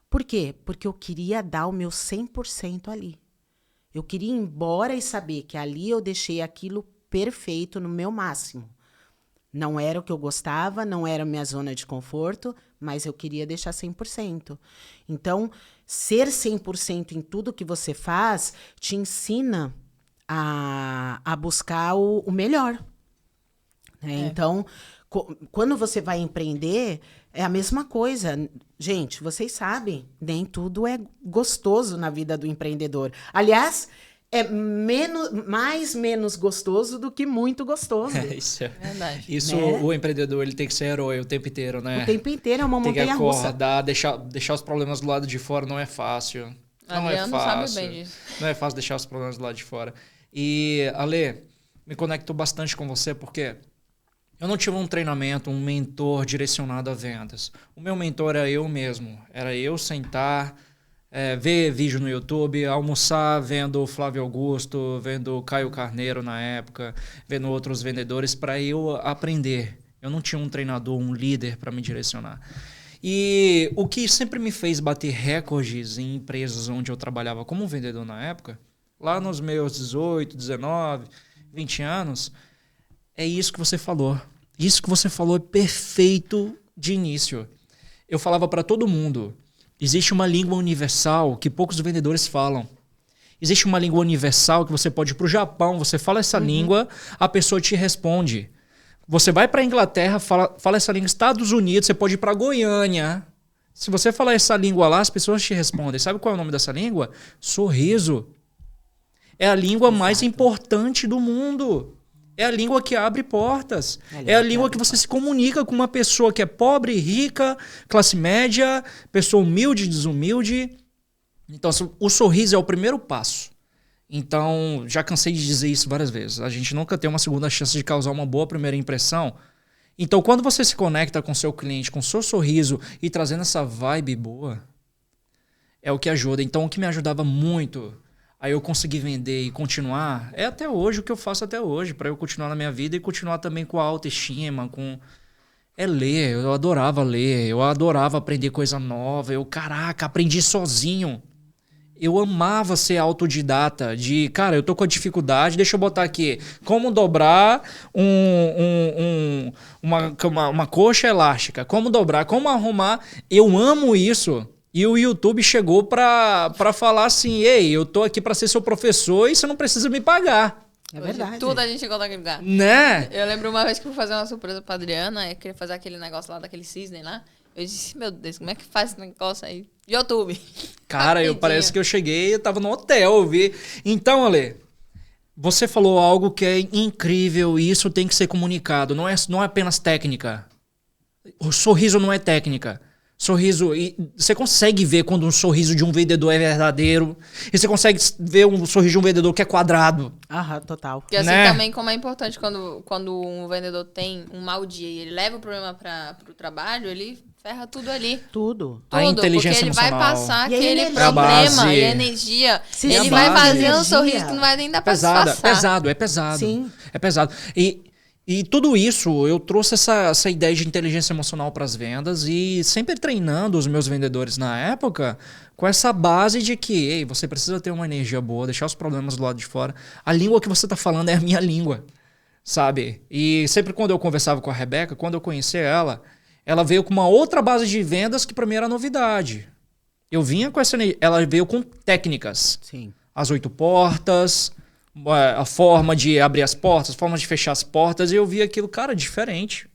Por quê? Porque eu queria dar o meu 100% ali. Eu queria ir embora e saber que ali eu deixei aquilo perfeito no meu máximo. Não era o que eu gostava, não era a minha zona de conforto, mas eu queria deixar 100%. Então, ser 100% em tudo que você faz te ensina a buscar o melhor. Né? Então, quando você vai empreender, é a mesma coisa. Gente, vocês sabem, nem tudo é gostoso na vida do empreendedor. Aliás, é menos gostoso do que muito gostoso.
Isso é
verdade.
Isso,
né?
O empreendedor ele tem que ser herói o tempo inteiro, né?
O tempo inteiro é uma montanha-russa.
Tem que acordar, deixar os problemas do lado de fora não é fácil. Não é fácil.
Sabe bem disso.
Não é fácil deixar os problemas do lado de fora. E, Ale, me conecto bastante com você porque eu não tive um treinamento, um mentor direcionado a vendas. O meu mentor era eu mesmo. Era eu sentar, ver vídeo no YouTube, almoçar vendo o Flávio Augusto, vendo o Caio Carneiro na época, vendo outros vendedores para eu aprender. Eu não tinha um treinador, um líder para me direcionar. E o que sempre me fez bater recordes em empresas onde eu trabalhava como vendedor na época, lá nos meus 18, 19, 20 anos, é isso que você falou. Isso que você falou é perfeito de início. Eu falava para todo mundo, existe uma língua universal que poucos vendedores falam. Existe uma língua universal que você pode ir para o Japão, você fala essa língua, a pessoa te responde. Você vai para a Inglaterra, fala essa língua, Estados Unidos, você pode ir para Goiânia. Se você falar essa língua lá, as pessoas te respondem. Sabe qual é o nome dessa língua? Sorriso. É a língua mais importante do mundo. É a língua que abre portas. É a língua que você se comunica com uma pessoa que é pobre, rica, classe média, pessoa humilde, desumilde. Então, o sorriso é o primeiro passo. Então, já cansei de dizer isso várias vezes. A gente nunca tem uma segunda chance de causar uma boa primeira impressão. Então, quando você se conecta com o seu cliente, com o seu sorriso e trazendo essa vibe boa, é o que ajuda. Então, o que me ajudava muito a eu conseguir vender e continuar é até hoje o que eu faço até hoje, para eu continuar na minha vida e continuar também com a autoestima, É ler, eu adorava ler, eu adorava aprender coisa nova, caraca, aprendi sozinho. Eu amava ser autodidata, cara, eu tô com a dificuldade, deixa eu botar aqui, como dobrar uma coxa elástica, como dobrar, como arrumar, eu amo isso. E o YouTube chegou pra falar assim, ei, eu tô aqui pra ser seu professor e você não precisa me pagar.
É verdade.
Tudo a gente consegue ligar.
Né?
Eu lembro uma vez que eu fui fazer uma surpresa pra Adriana, eu queria fazer aquele negócio lá daquele cisne lá. Eu disse, meu Deus, como é que faz esse negócio aí? YouTube.
Cara, parece que eu cheguei, eu tava no hotel, eu vi. Então, Ale, você falou algo que é incrível e isso tem que ser comunicado. Não é apenas técnica. O sorriso não é técnica. Sorriso, e você consegue ver quando um sorriso de um vendedor é verdadeiro. E você consegue ver um sorriso de um vendedor que é quadrado.
Aham, total.
Porque assim
Né?
também como é importante quando um vendedor tem um mau dia e ele leva o problema pro trabalho, ele ferra tudo ali.
Tudo.
A inteligência
porque ele vai
emocional.
passar
E a
aquele
energia.
problema
A base.
e a energia.
Sim,
ele
a
vai
base.
fazer um
Energia.
sorriso que não vai nem dar pra
Pesado,
disfarçar.
é pesado.
Sim.
É pesado. E tudo isso, eu trouxe essa ideia de inteligência emocional para as vendas e sempre treinando os meus vendedores na época com essa base de que, ei, você precisa ter uma energia boa, deixar os problemas do lado de fora. A língua que você tá falando é a minha língua, sabe? E sempre quando eu conversava com a Rebeca, quando eu conheci ela veio com uma outra base de vendas que para mim era novidade. Eu vinha com ela veio com técnicas.
Sim.
As 8 portas, a forma de abrir as portas, a forma de fechar as portas, e eu vi aquilo, cara, diferente.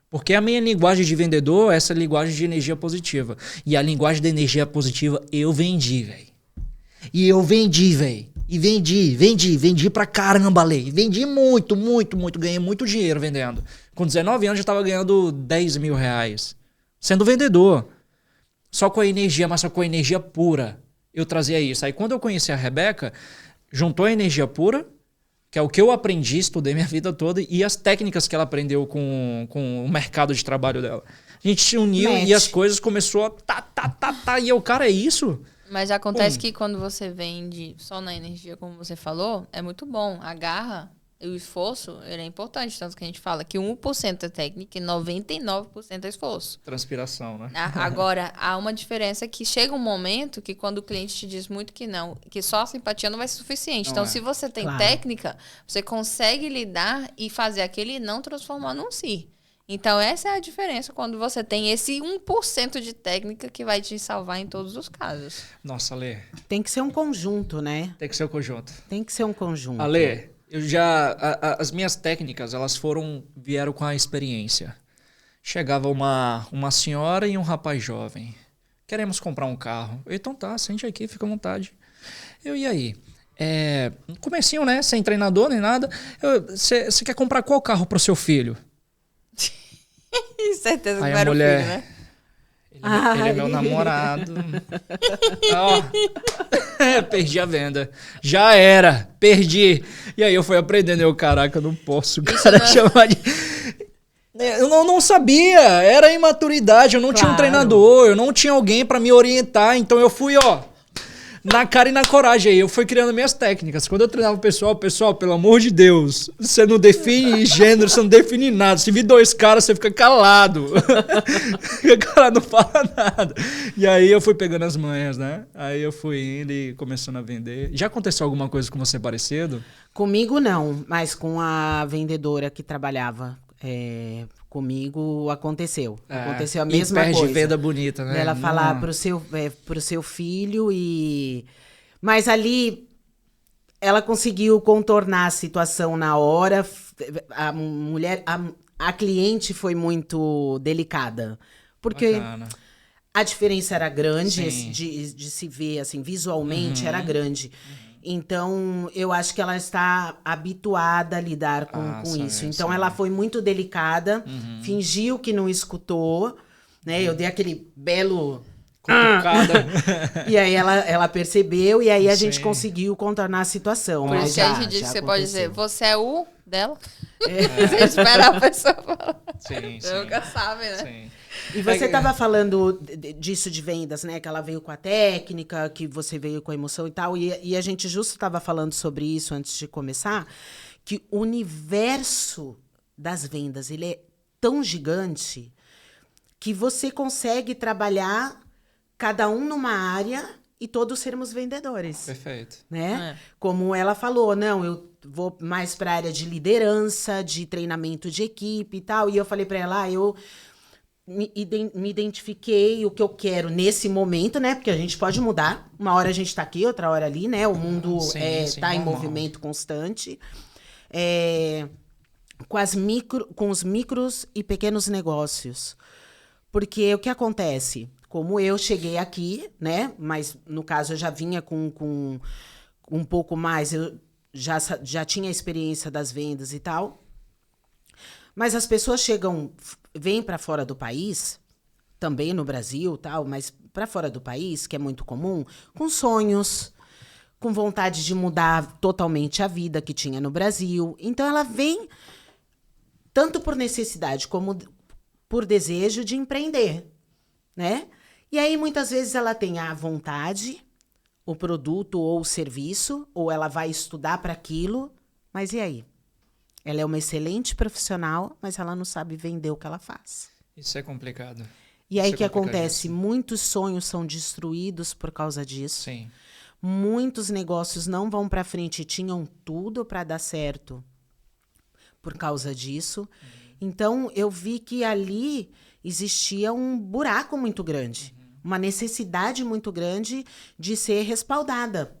Porque a minha linguagem de vendedor é essa linguagem de energia positiva. E a linguagem da energia positiva eu vendi, velho. E eu vendi, velho. E vendi pra caramba, Lei. Vendi muito, ganhei muito dinheiro vendendo. Com 19 anos eu tava ganhando 10 mil reais. Sendo vendedor. Só com a energia, mas só com a energia pura. Eu trazia isso. Aí quando eu conheci a Rebeca, juntou a energia pura, que é o que eu aprendi, estudei minha vida toda, e as técnicas que ela aprendeu com o mercado de trabalho dela. A gente se uniu e as coisas começou a... E eu, cara, é isso?
Mas acontece que quando você vende só na energia, como você falou, é muito bom. A garra e o esforço, ele é importante. Tanto que a gente fala que 1% é técnica e 99% é esforço.
Transpiração, né?
Agora, há uma diferença que chega um momento que quando o cliente te diz muito que não, que só a simpatia não vai ser suficiente.
Não
então,
é.
se você tem
Claro.
técnica, você consegue lidar e fazer aquele não transformar num si. Então, essa é a diferença quando você tem esse 1% de técnica que vai te salvar em todos os casos.
Nossa, Ale,
Tem que ser um conjunto, né?
tem que ser o conjunto.
Tem que ser um conjunto.
Ale, as minhas técnicas, elas vieram com a experiência. Chegava uma senhora e um rapaz jovem. Queremos comprar um carro. Então tá, sente aqui, fica à vontade. E aí? No comecinho, né? Sem treinador nem nada. Você quer comprar qual carro pro seu filho?
Certeza que
Aí
não
a
era
mulher...
o filho, né?
Ele é meu namorado. Ó, perdi a venda. Já era, perdi. E aí eu fui aprendendo, caraca, eu não posso, cara, chamar de... Eu não sabia, era imaturidade, eu não tinha um
Claro.
treinador, eu não tinha alguém pra me orientar, então eu fui, na cara e na coragem. Aí eu fui criando minhas técnicas. Quando eu treinava o pessoal, pelo amor de Deus, você não define gênero, você não define nada. Se vir 2 caras, você fica calado. O cara não fala nada. E aí eu fui pegando as manhas, né? Aí eu fui indo e começando a vender. Já aconteceu alguma coisa com você parecido?
Comigo não, mas com a vendedora que trabalhava comigo aconteceu. Aconteceu a mesma
e perde
coisa.
venda bonita, né?
Ela falar
Não.
pro seu filho e... Mas ali ela conseguiu contornar a situação na hora. A mulher, a cliente foi muito delicada. Porque
Bacana.
a diferença era grande,
Sim.
de se ver assim, visualmente era grande. Então, eu acho que ela está habituada a lidar com
sim,
isso. Então,
sim.
ela foi muito delicada, fingiu que não escutou, né? Eu dei aquele belo...
Cutucada.
E aí ela percebeu, e aí a gente
Sim.
conseguiu contornar a situação.
Por
mas
isso que a
já-
gente diz
já
que você pode dizer,
aconteceu.
você é o dela. Você espera a pessoa falar.
Sim,
Você
sim.
nunca sabe, né?
Sim.
E você estava falando disso de vendas, né? Que ela veio com a técnica, que você veio com a emoção e tal. E a gente justo estava falando sobre isso antes de começar, que o universo das vendas, ele é tão gigante que você consegue trabalhar cada um numa área e todos sermos vendedores.
Perfeito.
Né? Como ela falou, não, eu vou mais para a área de liderança, de treinamento de equipe e tal. E eu falei para ela, eu me identifiquei o que eu quero nesse momento, né? Porque a gente pode mudar. Uma hora a gente tá aqui, outra hora ali, né? O mundo tá em movimento constante. Com os micros e pequenos negócios. Porque o que acontece? Como eu cheguei aqui, né? Mas, no caso, eu já vinha com um pouco mais. Eu já tinha experiência das vendas e tal. Mas as pessoas vêm para fora do país, também no Brasil, tal, mas para fora do país, que é muito comum, com sonhos, com vontade de mudar totalmente a vida que tinha no Brasil. Então, ela vem tanto por necessidade como por desejo de empreender, né? E aí, muitas vezes, ela tem a vontade, o produto ou o serviço, ou ela vai estudar para aquilo, mas e aí? Ela é uma excelente profissional, mas ela não sabe vender o que ela faz.
Isso é complicado.
E aí o que acontece? Muitos sonhos são destruídos por causa disso.
Sim.
Muitos negócios não vão para frente e tinham tudo para dar certo por causa disso. Então, eu vi que ali existia um buraco muito grande. Uma necessidade muito grande de ser respaldada,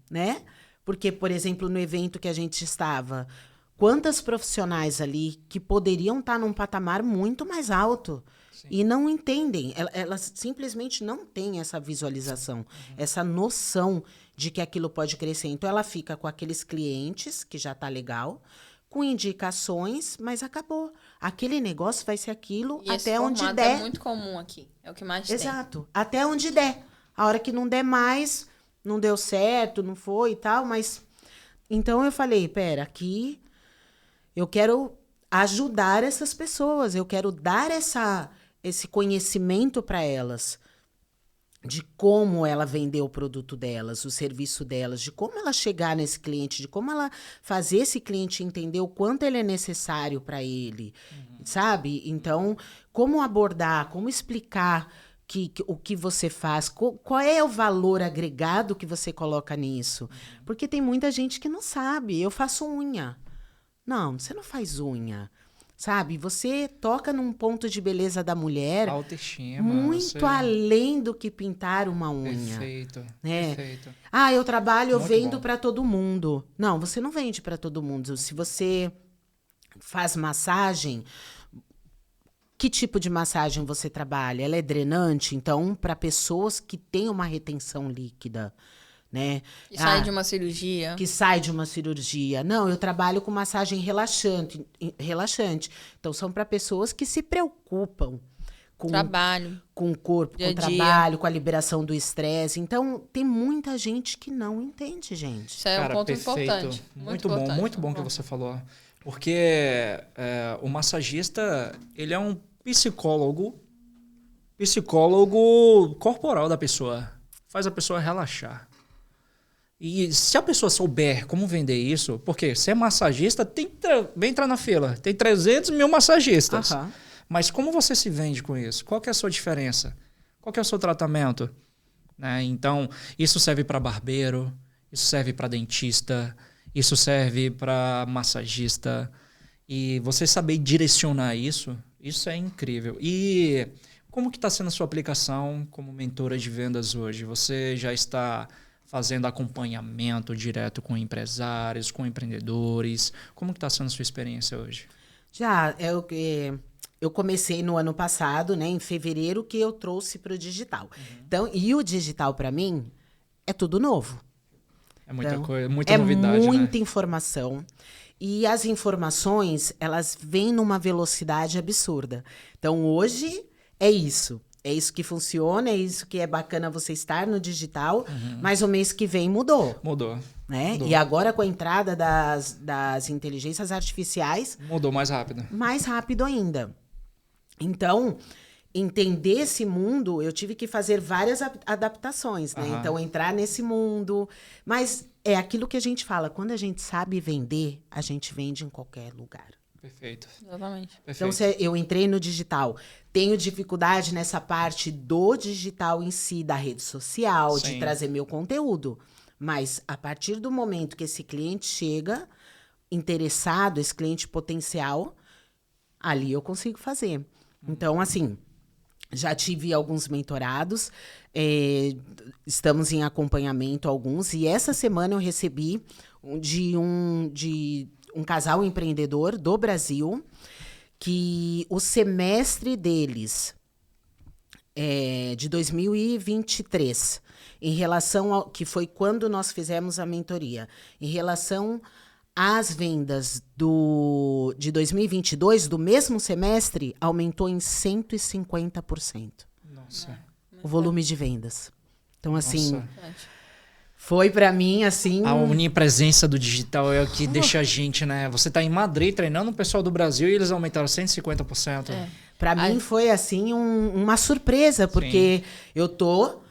né? Porque, por exemplo, no evento que a gente estava, quantas profissionais ali que poderiam estar num patamar muito mais alto e não entendem, elas simplesmente não têm essa visualização, essa noção de que aquilo pode crescer. Então, ela fica com aqueles clientes, que já está legal, com indicações, mas acabou. Aquele negócio vai ser aquilo
e
até onde
der.
der.
É muito comum aqui. É o que mais
Exato. Até onde der. A hora que não der mais, não deu certo, não foi e tal, mas... Então, eu falei, pera, aqui eu quero ajudar essas pessoas, eu quero dar esse conhecimento para elas de como ela vender o produto delas, o serviço delas, de como ela chegar nesse cliente, de como ela fazer esse cliente entender o quanto ele é necessário para ele, sabe? Então, como abordar, como explicar o que você faz, qual é o valor agregado que você coloca nisso? Porque tem muita gente que não sabe. Eu faço unha. Não, você não faz unha. Sabe, você toca num ponto de beleza da mulher
autoestima,
muito além do que pintar uma unha.
Perfeito,
né?
Perfeito.
Ah, eu trabalho, eu
Muito
vendo
bom.
para todo mundo. Não, você não vende para todo mundo. Se você faz massagem, que tipo de massagem você trabalha? Ela é drenante, então, para pessoas que têm uma retenção líquida. Né?
Que sai de uma cirurgia.
Que sai de uma cirurgia. Não, eu trabalho com massagem relaxante. Então, são para pessoas que se preocupam com
trabalho,
com o corpo,
dia
com o trabalho, com a liberação do estresse. Então, tem muita gente que não entende, gente.
Isso é um ponto
perfeito.
importante.
Muito bom que você falou. Porque o massagista, ele é um psicólogo corporal da pessoa. Faz a pessoa relaxar. E se a pessoa souber como vender isso, porque ser massagista, vem entrar na fila, tem 300 mil massagistas. Mas como você se vende com isso? Qual que é a sua diferença? Qual que é o seu tratamento? Né? Então, isso serve para barbeiro, isso serve para dentista, isso serve para massagista. E você saber direcionar isso é incrível. E como que está sendo a sua aplicação como mentora de vendas hoje? Você já está fazendo acompanhamento direto com empresários, com empreendedores? Como que está sendo a sua experiência hoje?
Já, eu comecei no ano passado, né, em fevereiro, que eu trouxe para o digital. Então, e o digital, para mim, é tudo novo.
É muita coisa, muita novidade,
muita informação. E as informações, elas vêm numa velocidade absurda. Então, hoje, é isso. É isso que funciona, é isso que é bacana você estar no digital, mas o mês que vem mudou. Né? Mudou. E agora com a entrada das inteligências artificiais...
Mudou mais rápido.
Mais rápido ainda. Então, entender esse mundo, eu tive que fazer várias adaptações, né? Então, entrar nesse mundo. Mas é aquilo que a gente fala, quando a gente sabe vender, a gente vende em qualquer lugar.
Perfeito.
Exatamente.
Então, eu entrei no digital. Tenho dificuldade nessa parte do digital em si, da rede social, de trazer meu conteúdo. Mas, a partir do momento que esse cliente chega, interessado, esse cliente potencial, ali eu consigo fazer. Então, assim, já tive alguns mentorados, estamos em acompanhamento alguns, e essa semana eu recebi de um casal empreendedor do Brasil, que o semestre deles de 2023, em relação ao que foi quando nós fizemos a mentoria, em relação às vendas de 2022, do mesmo semestre, aumentou em 150%.
Nossa.
O volume de vendas. Então, assim,
Nossa.
foi pra mim, assim...
A onipresença do digital é o que deixa a gente, né? Você tá em Madrid treinando o pessoal do Brasil e eles aumentaram 150%.
Pra mim foi, assim, uma surpresa, porque eu tô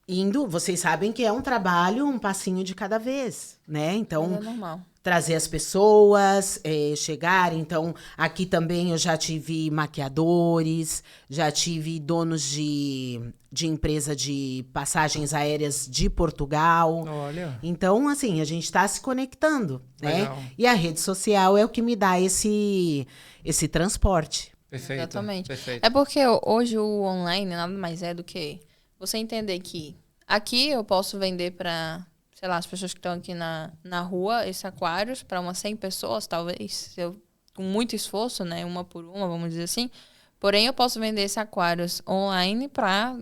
indo... Vocês sabem que é um trabalho, um passinho de cada vez, né? Então,
É normal.
Trazer as pessoas, chegar. Então, aqui também eu já tive maquiadores, já tive donos de empresa de passagens aéreas de Portugal.
Olha.
Então, assim, a gente está se conectando,
Legal.
né? E a rede social é o que me dá esse transporte.
Perfeito.
Exatamente.
Perfeito.
É porque hoje o online nada mais é do que você entender que aqui eu posso vender para, sei lá, as pessoas que estão aqui na rua, esses aquários, para umas 100 pessoas, talvez, com muito esforço, né? Uma por uma, vamos dizer assim. Porém, eu posso vender esses aquários online para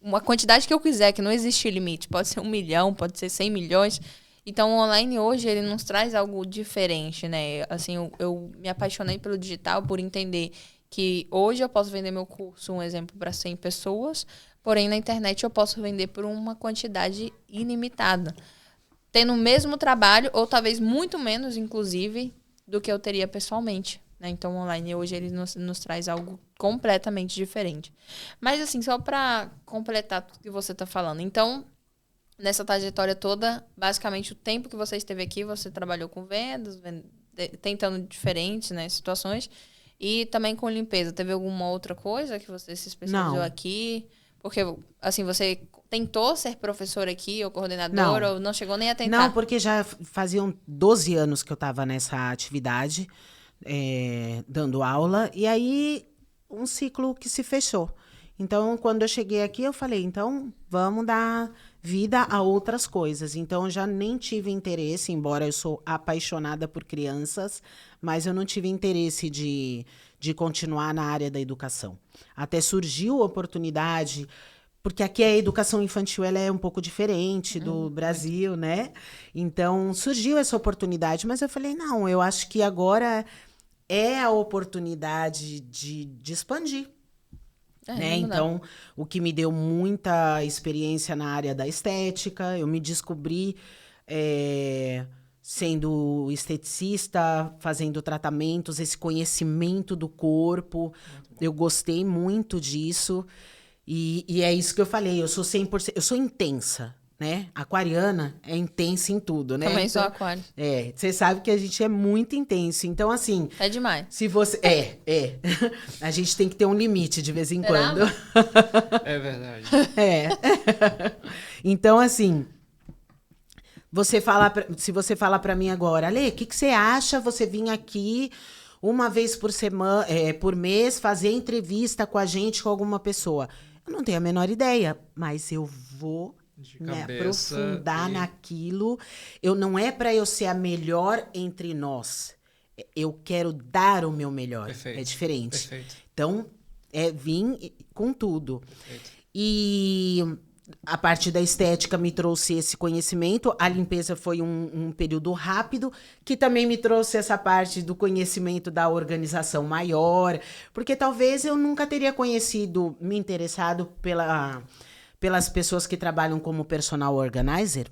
uma quantidade que eu quiser, que não existe limite. Pode ser 1 milhão, pode ser 100 milhões. Então, o online hoje, ele nos traz algo diferente, né? Assim, eu me apaixonei pelo digital por entender que hoje eu posso vender meu curso, um exemplo, para 100 pessoas, porém, na internet eu posso vender por uma quantidade ilimitada. Tendo o mesmo trabalho, ou talvez muito menos, inclusive, do que eu teria pessoalmente. Né? Então, o online hoje ele nos traz algo completamente diferente. Mas, assim, só para completar tudo que você está falando. Então, nessa trajetória toda, basicamente, o tempo que você esteve aqui, você trabalhou com vendas, tentando diferentes, né, situações, e também com limpeza. Teve alguma outra coisa que você se especializou aqui? Porque, assim, você tentou ser professora aqui, ou coordenadora, ou não chegou nem a tentar?
Não, porque já faziam 12 anos que eu estava nessa atividade, dando aula, e aí um ciclo que se fechou. Então, quando eu cheguei aqui, eu falei, então, vamos dar vida a outras coisas. Então, eu já nem tive interesse, embora eu sou apaixonada por crianças, mas eu não tive interesse de continuar na área da educação. Até surgiu a oportunidade, porque aqui a educação infantil ela é um pouco diferente do Brasil, né? Então, surgiu essa oportunidade, mas eu falei, não, eu acho que agora é a oportunidade de expandir. Né? Então, o que me deu muita experiência na área da estética, eu me descobri sendo esteticista, fazendo tratamentos, esse conhecimento do corpo, eu gostei muito disso, e é isso que eu falei, eu sou 100%, eu sou intensa, né? Aquariana é intensa em tudo, né?
Também sou aquário.
Você sabe que a gente é muito intenso. Então, assim...
É demais.
Se você... A gente tem que ter um limite de vez em quando.
É verdade.
Então, assim... Se você falar pra mim agora, Ale, o que você acha você vir aqui uma vez por mês fazer entrevista com a gente, com alguma pessoa? Eu não tenho a menor ideia, mas eu vou... me aprofundar naquilo. Não é para eu ser a melhor entre nós. Eu quero dar o meu melhor.
Perfeito.
É diferente.
Perfeito.
Então, vim com tudo.
Perfeito.
E a parte da estética me trouxe esse conhecimento. A limpeza foi um período rápido, que também me trouxe essa parte do conhecimento da organização maior. Porque talvez eu nunca teria me interessado pelas pessoas que trabalham como personal organizer.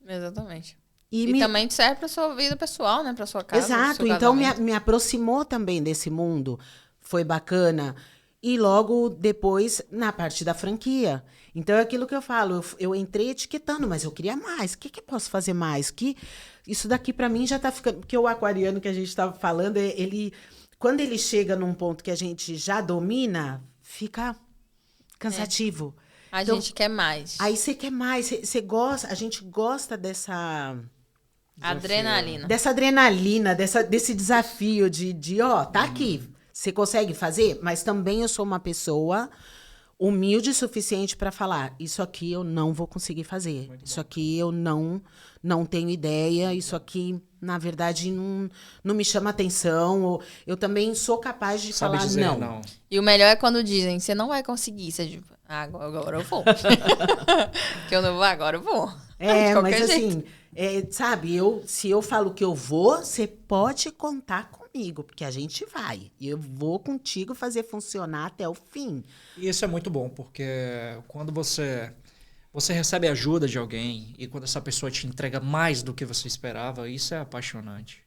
Exatamente. E também serve para sua vida pessoal, né? Para sua casa.
Exato. Então, me aproximou também desse mundo. Foi bacana. e logo depois na parte da franquia. Então é aquilo que eu falo, eu entrei etiquetando, mas eu queria mais. O que eu posso fazer mais? Isso daqui para mim já tá ficando... Porque o aquariano que a gente estava falando, quando ele chega num ponto que a gente já domina, fica cansativo.
A gente quer mais.
Aí você quer mais, você gosta, a gente gosta dessa...
Adrenalina.
Dessa adrenalina, desse desafio tá aqui. Você consegue fazer? Mas também eu sou uma pessoa humilde o suficiente para falar, isso aqui eu não vou conseguir fazer. Isso aqui eu não tenho ideia. Isso aqui, na verdade, não me chama atenção. Eu também sou capaz de falar
dizer
não.
E o melhor é quando dizem, você não vai conseguir. Você diz, agora eu vou. Que eu não vou, agora eu vou.
Mas jeito. Assim, sabe, se eu falo que eu vou, você pode contar comigo, porque a gente vai. E eu vou contigo fazer funcionar até o fim.
E isso é muito bom, porque quando você recebe ajuda de alguém e quando essa pessoa te entrega mais do que você esperava, isso é apaixonante.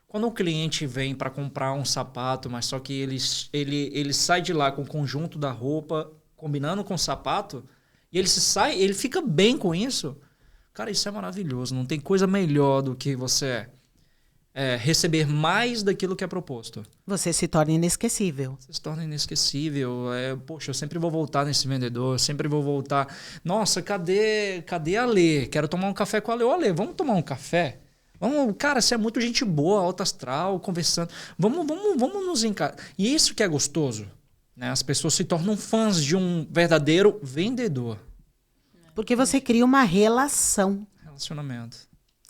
Quando um cliente vem para comprar um sapato, mas só que ele sai de lá com o conjunto da roupa, combinando com o sapato, e ele fica bem com isso, cara, isso é maravilhoso. Não tem coisa melhor do que você receber mais daquilo que é proposto.
Você se torna inesquecível.
Você se torna inesquecível. Poxa, eu sempre vou voltar nesse vendedor, eu sempre vou voltar. Nossa, cadê a Lê? Quero tomar um café com a Lê. Ô, Lê, vamos tomar um café? Cara, você é muito gente boa, alta astral, conversando. Vamos nos encarar. E isso que é gostoso, né? As pessoas se tornam fãs de um verdadeiro vendedor. Porque
você cria uma relação.
Relacionamento.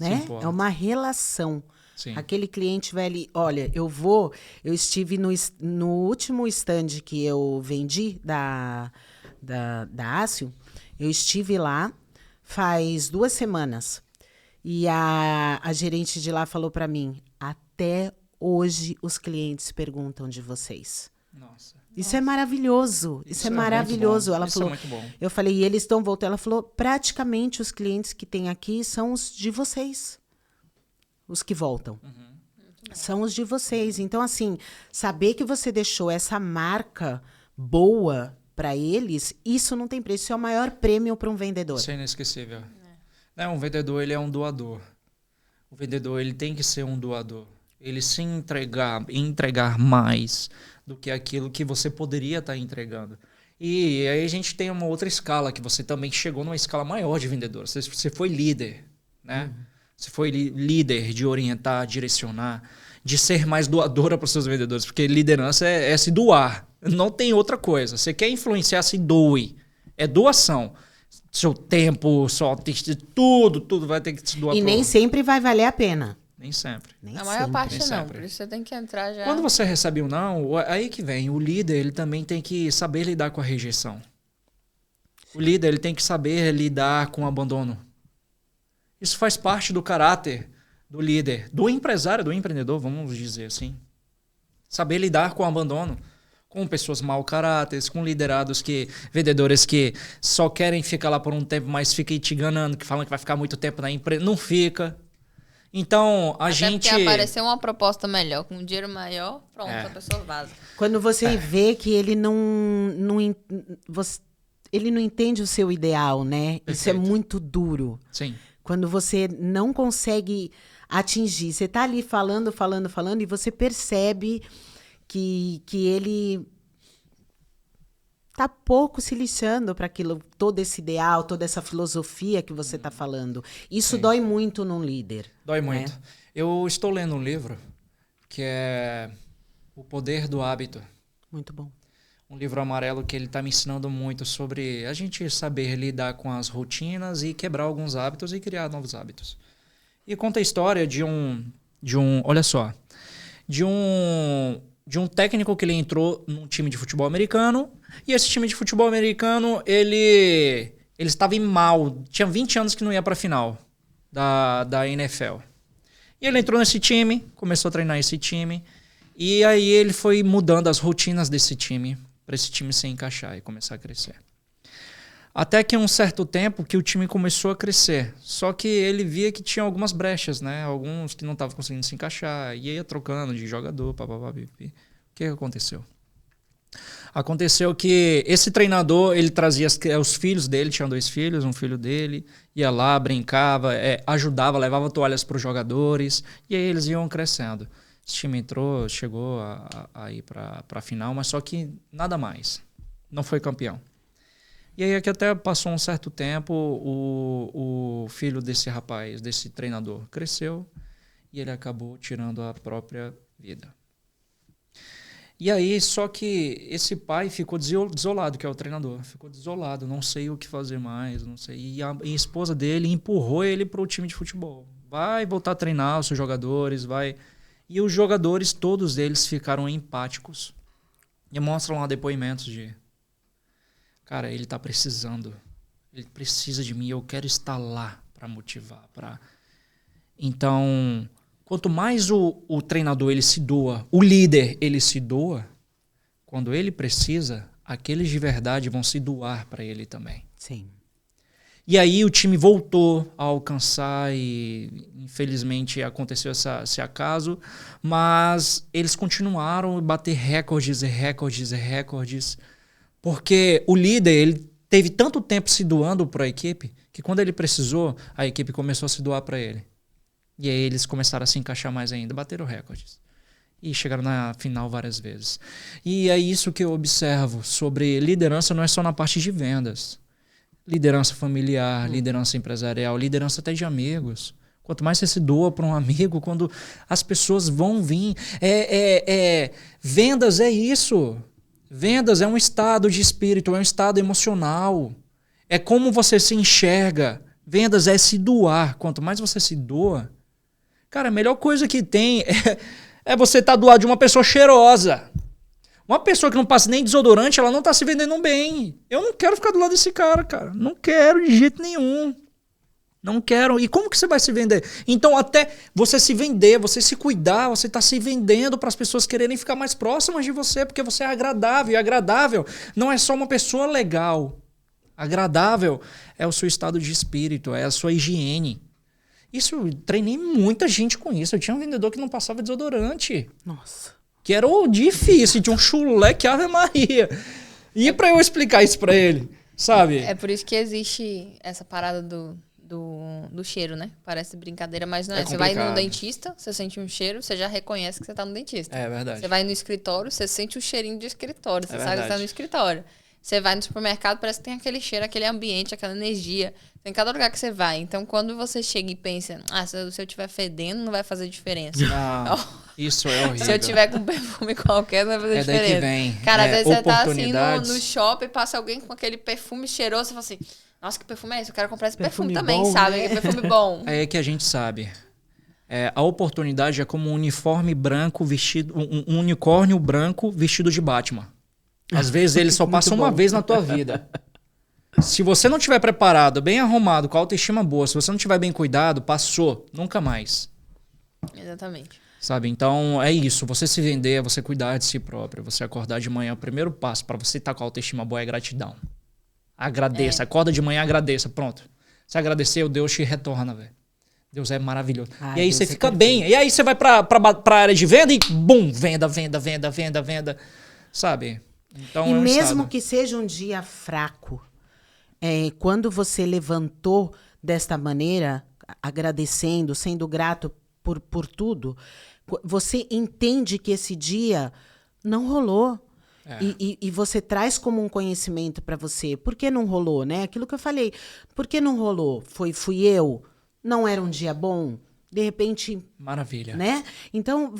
Né? É uma relação.
Sim.
Aquele cliente vai ali, olha, eu estive no último stand que eu vendi da Ácio, eu estive lá faz 2 semanas. E a gerente de lá falou para mim, até hoje os clientes perguntam de vocês.
Nossa.
Isso é maravilhoso. Isso é maravilhoso. Ela falou,
é muito bom.
Eu falei, e eles estão voltando? Ela falou, praticamente os clientes que tem aqui são os de vocês. Os que voltam. São os de vocês. Então, assim, saber que você deixou essa marca boa para eles, isso não tem preço. Isso é o maior prêmio para um vendedor.
Isso é inesquecível. Um vendedor, ele é um doador. O vendedor, ele tem que ser um doador. Ele se entregar mais do que aquilo que você poderia estar entregando. E aí a gente tem uma outra escala, que você também chegou numa escala maior de vendedor. Você foi líder, né? Você foi líder de orientar, direcionar, de ser mais doadora para os seus vendedores. Porque liderança é se doar. Não tem outra coisa. Você quer influenciar, se doe. É doação. Seu tempo, sua tudo vai ter que se doar.
E nem sempre vai valer a pena.
Nem sempre.
A maior parte não. Por isso você tem que entrar já.
Quando você recebe um não, aí que vem. O líder, ele também tem que saber lidar com a rejeição. O líder, ele tem que saber lidar com o abandono. Isso faz parte do caráter do líder, do empresário, do empreendedor, vamos dizer assim. Saber lidar com o abandono, com pessoas mau caráteres, com vendedores que só querem ficar lá por um tempo, mas ficam te enganando, que falam que vai ficar muito tempo na empresa. Não fica. Então,
Porque apareceu uma proposta melhor, com um dinheiro maior, pronto, a pessoa vaza.
Quando você vê que ele não entende o seu ideal, né?
Perfeito.
Isso é muito duro.
Sim.
Quando você não consegue atingir. Você tá ali falando, e você percebe que ele tá pouco se lixando para aquilo, todo esse ideal, toda essa filosofia que você tá falando. Isso
Sim.
dói muito num líder.
Dói muito. Eu estou lendo um livro que é O Poder do Hábito.
Muito bom.
Um livro amarelo que ele está me ensinando muito sobre a gente saber lidar com as rotinas e quebrar alguns hábitos e criar novos hábitos. E conta a história de um técnico que ele entrou num time de futebol americano, e esse time de futebol americano, ele estava mal, tinha 20 anos que não ia para a final da NFL. E ele entrou nesse time, começou a treinar esse time, e aí ele foi mudando as rotinas desse time, para esse time se encaixar e começar a crescer. Até que um certo tempo que o time começou a crescer. Só que ele via que tinha algumas brechas, né? Alguns que não estavam conseguindo se encaixar. E ia trocando de jogador, papapá. O que aconteceu? Aconteceu que esse treinador, ele trazia os filhos dele, tinha 2 filhos, um filho dele, ia lá, brincava, ajudava, levava toalhas para os jogadores, e aí eles iam crescendo. Esse time chegou a ir para a final, mas só que nada mais. Não foi campeão. E aí aqui até passou um certo tempo, o filho desse rapaz, desse treinador, cresceu e ele acabou tirando a própria vida. E aí, só que esse pai ficou desolado, que é o treinador. Ficou desolado, não sei o que fazer mais, não sei. E a esposa dele empurrou ele para o time de futebol. Vai voltar a treinar os seus jogadores, vai... E os jogadores, todos eles ficaram empáticos. E mostram lá depoimentos de... Cara, ele tá precisando. Ele precisa de mim, eu quero estar lá para motivar. Então... Quanto mais o treinador ele se doa, o líder ele se doa, quando ele precisa, aqueles de verdade vão se doar para ele também.
Sim.
E aí o time voltou a alcançar e infelizmente aconteceu esse acaso, mas eles continuaram a bater recordes e recordes e recordes, porque o líder ele teve tanto tempo se doando para a equipe que quando ele precisou, a equipe começou a se doar para ele. E aí eles começaram a se encaixar mais ainda, bateram recordes. E chegaram na final várias vezes. E é isso que eu observo sobre liderança, não é só na parte de vendas. Liderança familiar, liderança empresarial, liderança até de amigos. Quanto mais você se doa para um amigo, quando as pessoas vão vir... Vendas é isso. Vendas é um estado de espírito, é um estado emocional. É como você se enxerga. Vendas é se doar. Quanto mais você se doa... Cara, a melhor coisa que tem é você estar do lado de uma pessoa cheirosa. Uma pessoa que não passa nem desodorante, ela não tá se vendendo bem. Eu não quero ficar do lado desse cara. Não quero de jeito nenhum. Não quero. E como que você vai se vender? Então, até você se vender, você se cuidar, você tá se vendendo para as pessoas quererem ficar mais próximas de você, porque você é agradável. E agradável não é só uma pessoa legal. Agradável é o seu estado de espírito, é a sua higiene. Isso, eu treinei muita gente com isso. Eu tinha um vendedor que não passava desodorante.
Nossa. Que
era difícil, tinha um chulé que Ave Maria. E pra eu explicar isso pra ele, sabe?
É por isso que existe essa parada do cheiro, né? Parece brincadeira, mas não é. Você vai no dentista, você sente um cheiro, você já reconhece que você tá no dentista.
É verdade.
Você vai no escritório, você sente o cheirinho de escritório, você sabe que você tá no escritório. Você vai no supermercado, parece que tem aquele cheiro, aquele ambiente, aquela energia. Tem cada lugar que você vai. Então, quando você chega e pensa, se eu estiver fedendo, não vai fazer diferença.
Isso é horrível.
Se eu tiver com perfume qualquer, não vai fazer diferença.
Daí que vem.
Cara, às vezes você tá assim no shopping, passa alguém com aquele perfume cheiroso, você fala assim, nossa, que perfume é esse? Eu quero comprar esse perfume também, bom, sabe? Né? Que perfume bom.
É que a gente sabe. A oportunidade é como um uniforme branco vestido, um unicórnio branco vestido de Batman. Às vezes ele só passa uma vez na tua vida. Se você não estiver preparado, bem arrumado, com a autoestima boa, se você não estiver bem cuidado, passou. Nunca mais.
Exatamente.
Sabe? Então é isso. Você se vender, é você cuidar de si próprio. Você acordar de manhã. O primeiro passo para você estar com a autoestima boa é gratidão. Agradeça. Acorda de manhã, agradeça. Pronto. Se agradecer, o Deus te retorna, velho. Deus é maravilhoso. E aí Deus você fica bem. E aí você vai pra área de venda e bum, venda. Sabe? Então,
e mesmo que seja um dia fraco, quando você levantou desta maneira, agradecendo, sendo grato por tudo, você entende que esse dia não rolou. E você traz como um conhecimento para você. Por que não rolou, né? Aquilo que eu falei. Por que não rolou? Fui eu? Não era um dia bom? De repente...
Maravilha.
Né? Então,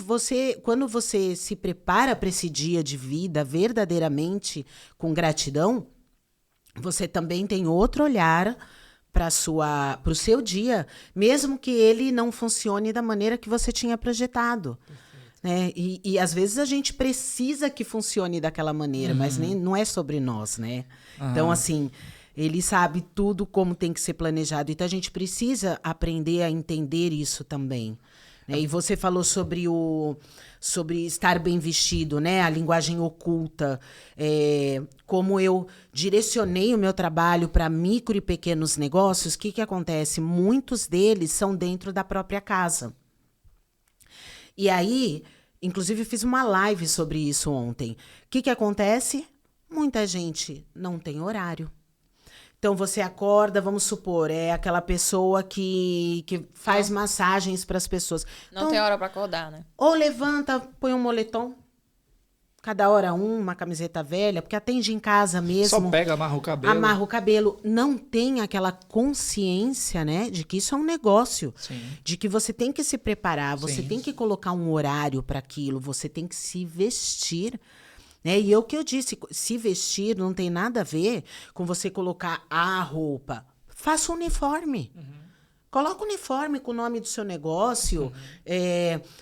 quando você se prepara para esse dia de vida verdadeiramente com gratidão, você também tem outro olhar para o seu dia, mesmo que ele não funcione da maneira que você tinha projetado. Né? E às vezes a gente precisa que funcione daquela maneira, mas não é sobre nós, né? Então, assim... Ele sabe tudo como tem que ser planejado. Então, a gente precisa aprender a entender isso também. Né? E você falou sobre estar bem vestido, né? A linguagem oculta. Como eu direcionei o meu trabalho para micro e pequenos negócios, o que acontece? Muitos deles são dentro da própria casa. E aí, Inclusive, fiz uma live sobre isso ontem. O que acontece? Muita gente não tem horário. Então, você acorda, vamos supor, é aquela pessoa que faz massagens para as pessoas.
Não
Então,
tem hora pra acordar, né?
ou levanta, põe um moletom, cada hora uma camiseta velha, porque atende em casa mesmo.
Só pega, amarra o cabelo.
Amarra o cabelo. Não tem aquela consciência, né, de que isso é um negócio.
Sim.
De que você tem que se preparar, você
Sim.
tem que colocar um horário para aquilo, você tem que se vestir. Né? E é o que eu disse, se vestir não tem nada a ver com você colocar a roupa. Faça um uniforme. Coloca um uniforme com o nome do seu negócio.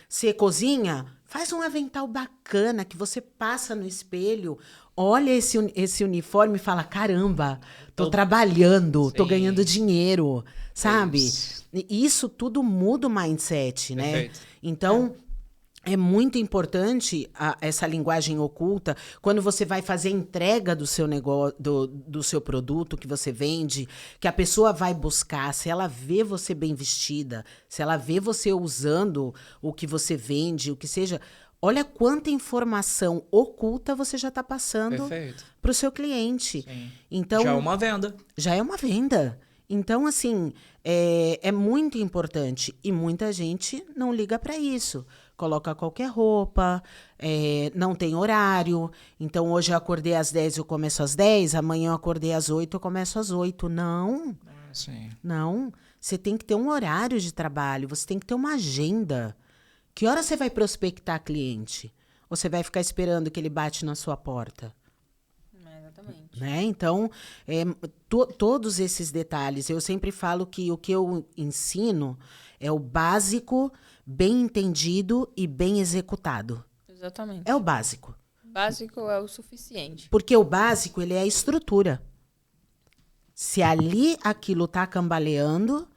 Você cozinha, faz um avental bacana que você passa no espelho, olha esse uniforme e fala, caramba, tô trabalhando, tô
Sim.
ganhando dinheiro, sabe?
isso.
Isso tudo muda o mindset, né?
Perfeito.
Então, é muito importante essa linguagem oculta quando você vai fazer a entrega do seu negócio, do seu produto que você vende, que a pessoa vai buscar, se ela vê você bem vestida, se ela vê você usando o que você vende, o que seja, olha quanta informação oculta você já está passando
Perfeito.
para o seu cliente.
Sim.
Então,
Já é uma venda.
já é uma venda. Então, assim, é muito importante. E muita gente não liga para isso. Coloca qualquer roupa, não tem horário. Então, hoje eu acordei às 10, eu começo às 10. Amanhã eu acordei às 8, eu começo às 8. Não,
Sim.
não. Você tem que ter um horário de trabalho, você tem que ter uma agenda. Que hora você vai prospectar cliente? Ou você vai ficar esperando que ele bate na sua porta?
Exatamente.
Né? Então, todos esses detalhes, eu sempre falo que o que eu ensino é o básico, bem entendido e bem executado.
Exatamente.
É o básico.
Básico é o suficiente.
Porque o básico, ele é a estrutura. Se ali aquilo tá cambaleando,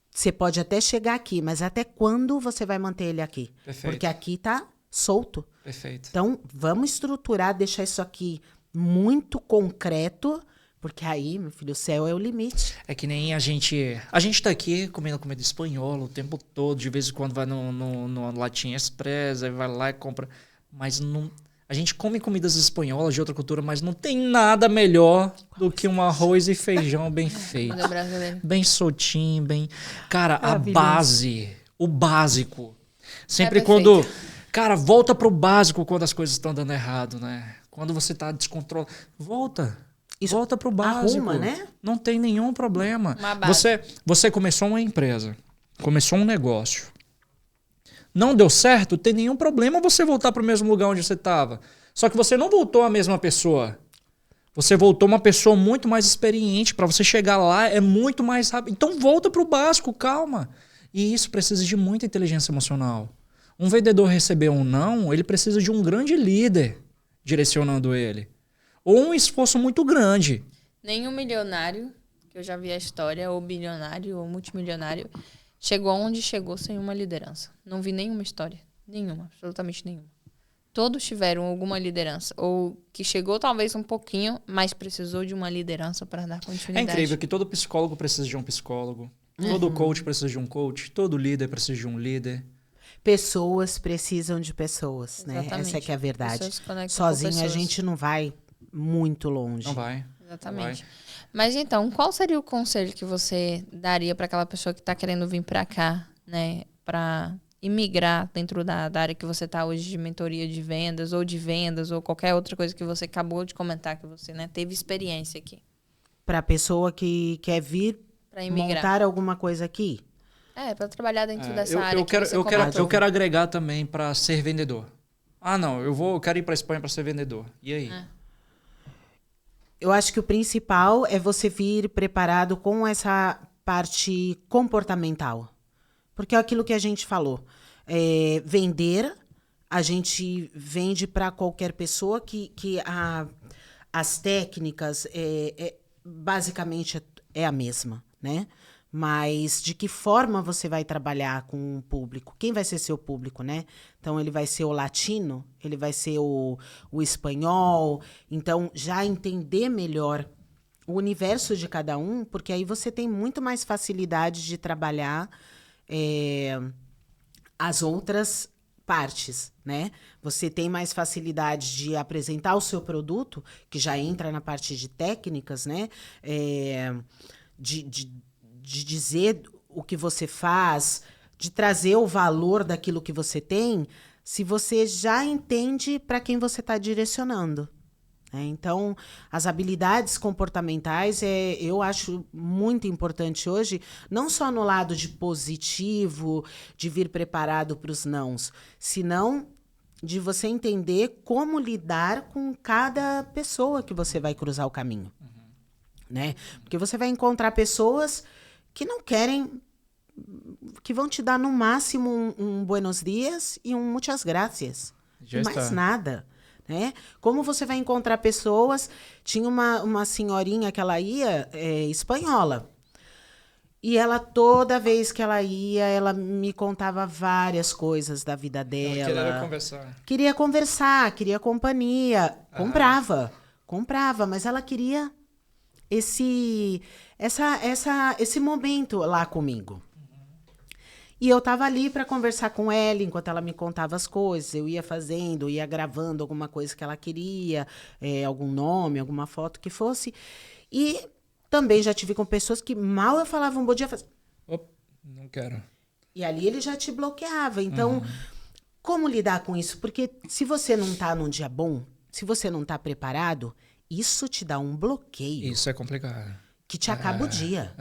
você pode até chegar aqui, mas até quando você vai manter ele aqui?
Perfeito.
Porque aqui tá solto.
Perfeito.
Então, vamos estruturar, deixar isso aqui muito concreto, porque aí, meu filho, o céu é o limite.
É que nem a gente tá aqui comendo comida espanhola o tempo todo, de vez em quando vai no Latinha Express, aí vai lá e compra. Mas não, a gente come comidas espanholas de outra cultura, mas não tem nada melhor do que um arroz e feijão bem feito.
Comida brasileira.
Bem soltinho, bem... Cara, a
Maravilhoso.
base, o básico. Sempre
perfeito.
quando... Cara, volta pro básico quando as coisas estão dando errado, né? Quando você tá descontrolado, volta.
Isso
Volta pro básico.
arruma, né?
Não tem nenhum problema.
Uma base.
Você começou uma empresa, começou um negócio. Não deu certo, tem nenhum problema você voltar pro mesmo lugar onde você estava. Só que você não voltou a mesma pessoa. Você voltou uma pessoa muito mais experiente. Para você chegar lá é muito mais rápido. Então volta pro básico, calma. E isso precisa de muita inteligência emocional. Um vendedor receber um não, ele precisa de um grande líder direcionando ele. Ou um esforço muito grande.
Nenhum milionário, que eu já vi a história, ou bilionário, ou multimilionário, chegou onde chegou sem uma liderança. Não vi nenhuma história. Nenhuma, absolutamente nenhuma. Todos tiveram alguma liderança. Ou que chegou talvez um pouquinho, mas precisou de uma liderança para dar
É
continuidade.
incrível que todo psicólogo precisa de um psicólogo. Todo coach precisa de um coach. Todo líder precisa de um líder.
Pessoas precisam de pessoas, né?
Exatamente.
Essa é que é a verdade.
Pessoas se conectam com
Sozinho a
pessoas.
gente não vai muito longe.
Não vai.
Exatamente. Mas então, qual seria o conselho que você daria para aquela pessoa que está querendo vir para cá, né, para imigrar dentro da área que você está hoje de mentoria de vendas, ou qualquer outra coisa que você acabou de comentar que você, né, teve experiência aqui
Para a pessoa que quer vir
para imigrar?
montar alguma coisa aqui.
Para trabalhar dentro dessa área
Eu
que você
quero
comentou.
agregar também para ser vendedor. Ah, não, eu quero ir para Espanha para ser vendedor. E aí?
Eu acho que o principal é você vir preparado com essa parte comportamental. Porque é aquilo que a gente falou. Vender, a gente vende para qualquer pessoa que as técnicas basicamente é a mesma, né? Mas de que forma você vai trabalhar com o público? Quem vai ser seu público, né? Então, ele vai ser o latino? Ele vai ser o espanhol? Então, já entender melhor o universo de cada um, porque aí você tem muito mais facilidade de trabalhar as outras partes, né? Você tem mais facilidade de apresentar o seu produto, que já entra na parte de técnicas, né? De dizer o que você faz, de trazer o valor daquilo que você tem, se você já entende para quem você está direcionando. Então, as habilidades comportamentais, eu acho muito importante hoje, não só no lado de positivo, de vir preparado para os nãos, senão de você entender como lidar com cada pessoa que você vai cruzar o caminho. Né? Porque você vai encontrar pessoas que não querem, que vão te dar no máximo um buenos dias e um muchas gracias.
Já
e mais
está.
nada. Né? Como você vai encontrar pessoas... Tinha uma senhorinha que ela ia, espanhola. E ela, toda vez que ela ia, ela me contava várias coisas da vida dela.
Ela queria conversar.
Queria conversar, queria companhia. Comprava, mas ela queria esse momento lá comigo. E eu tava ali para conversar com ela enquanto ela me contava as coisas. Eu ia fazendo, ia gravando alguma coisa que ela queria, algum nome, alguma foto que fosse. E também já tive com pessoas que mal eu falava um bom dia,
não quero.
E ali ele já te bloqueava. Então, como lidar com isso? Porque se você não tá num dia bom, se você não tá preparado, isso te dá um bloqueio.
Isso é complicado.
Que te acaba o dia.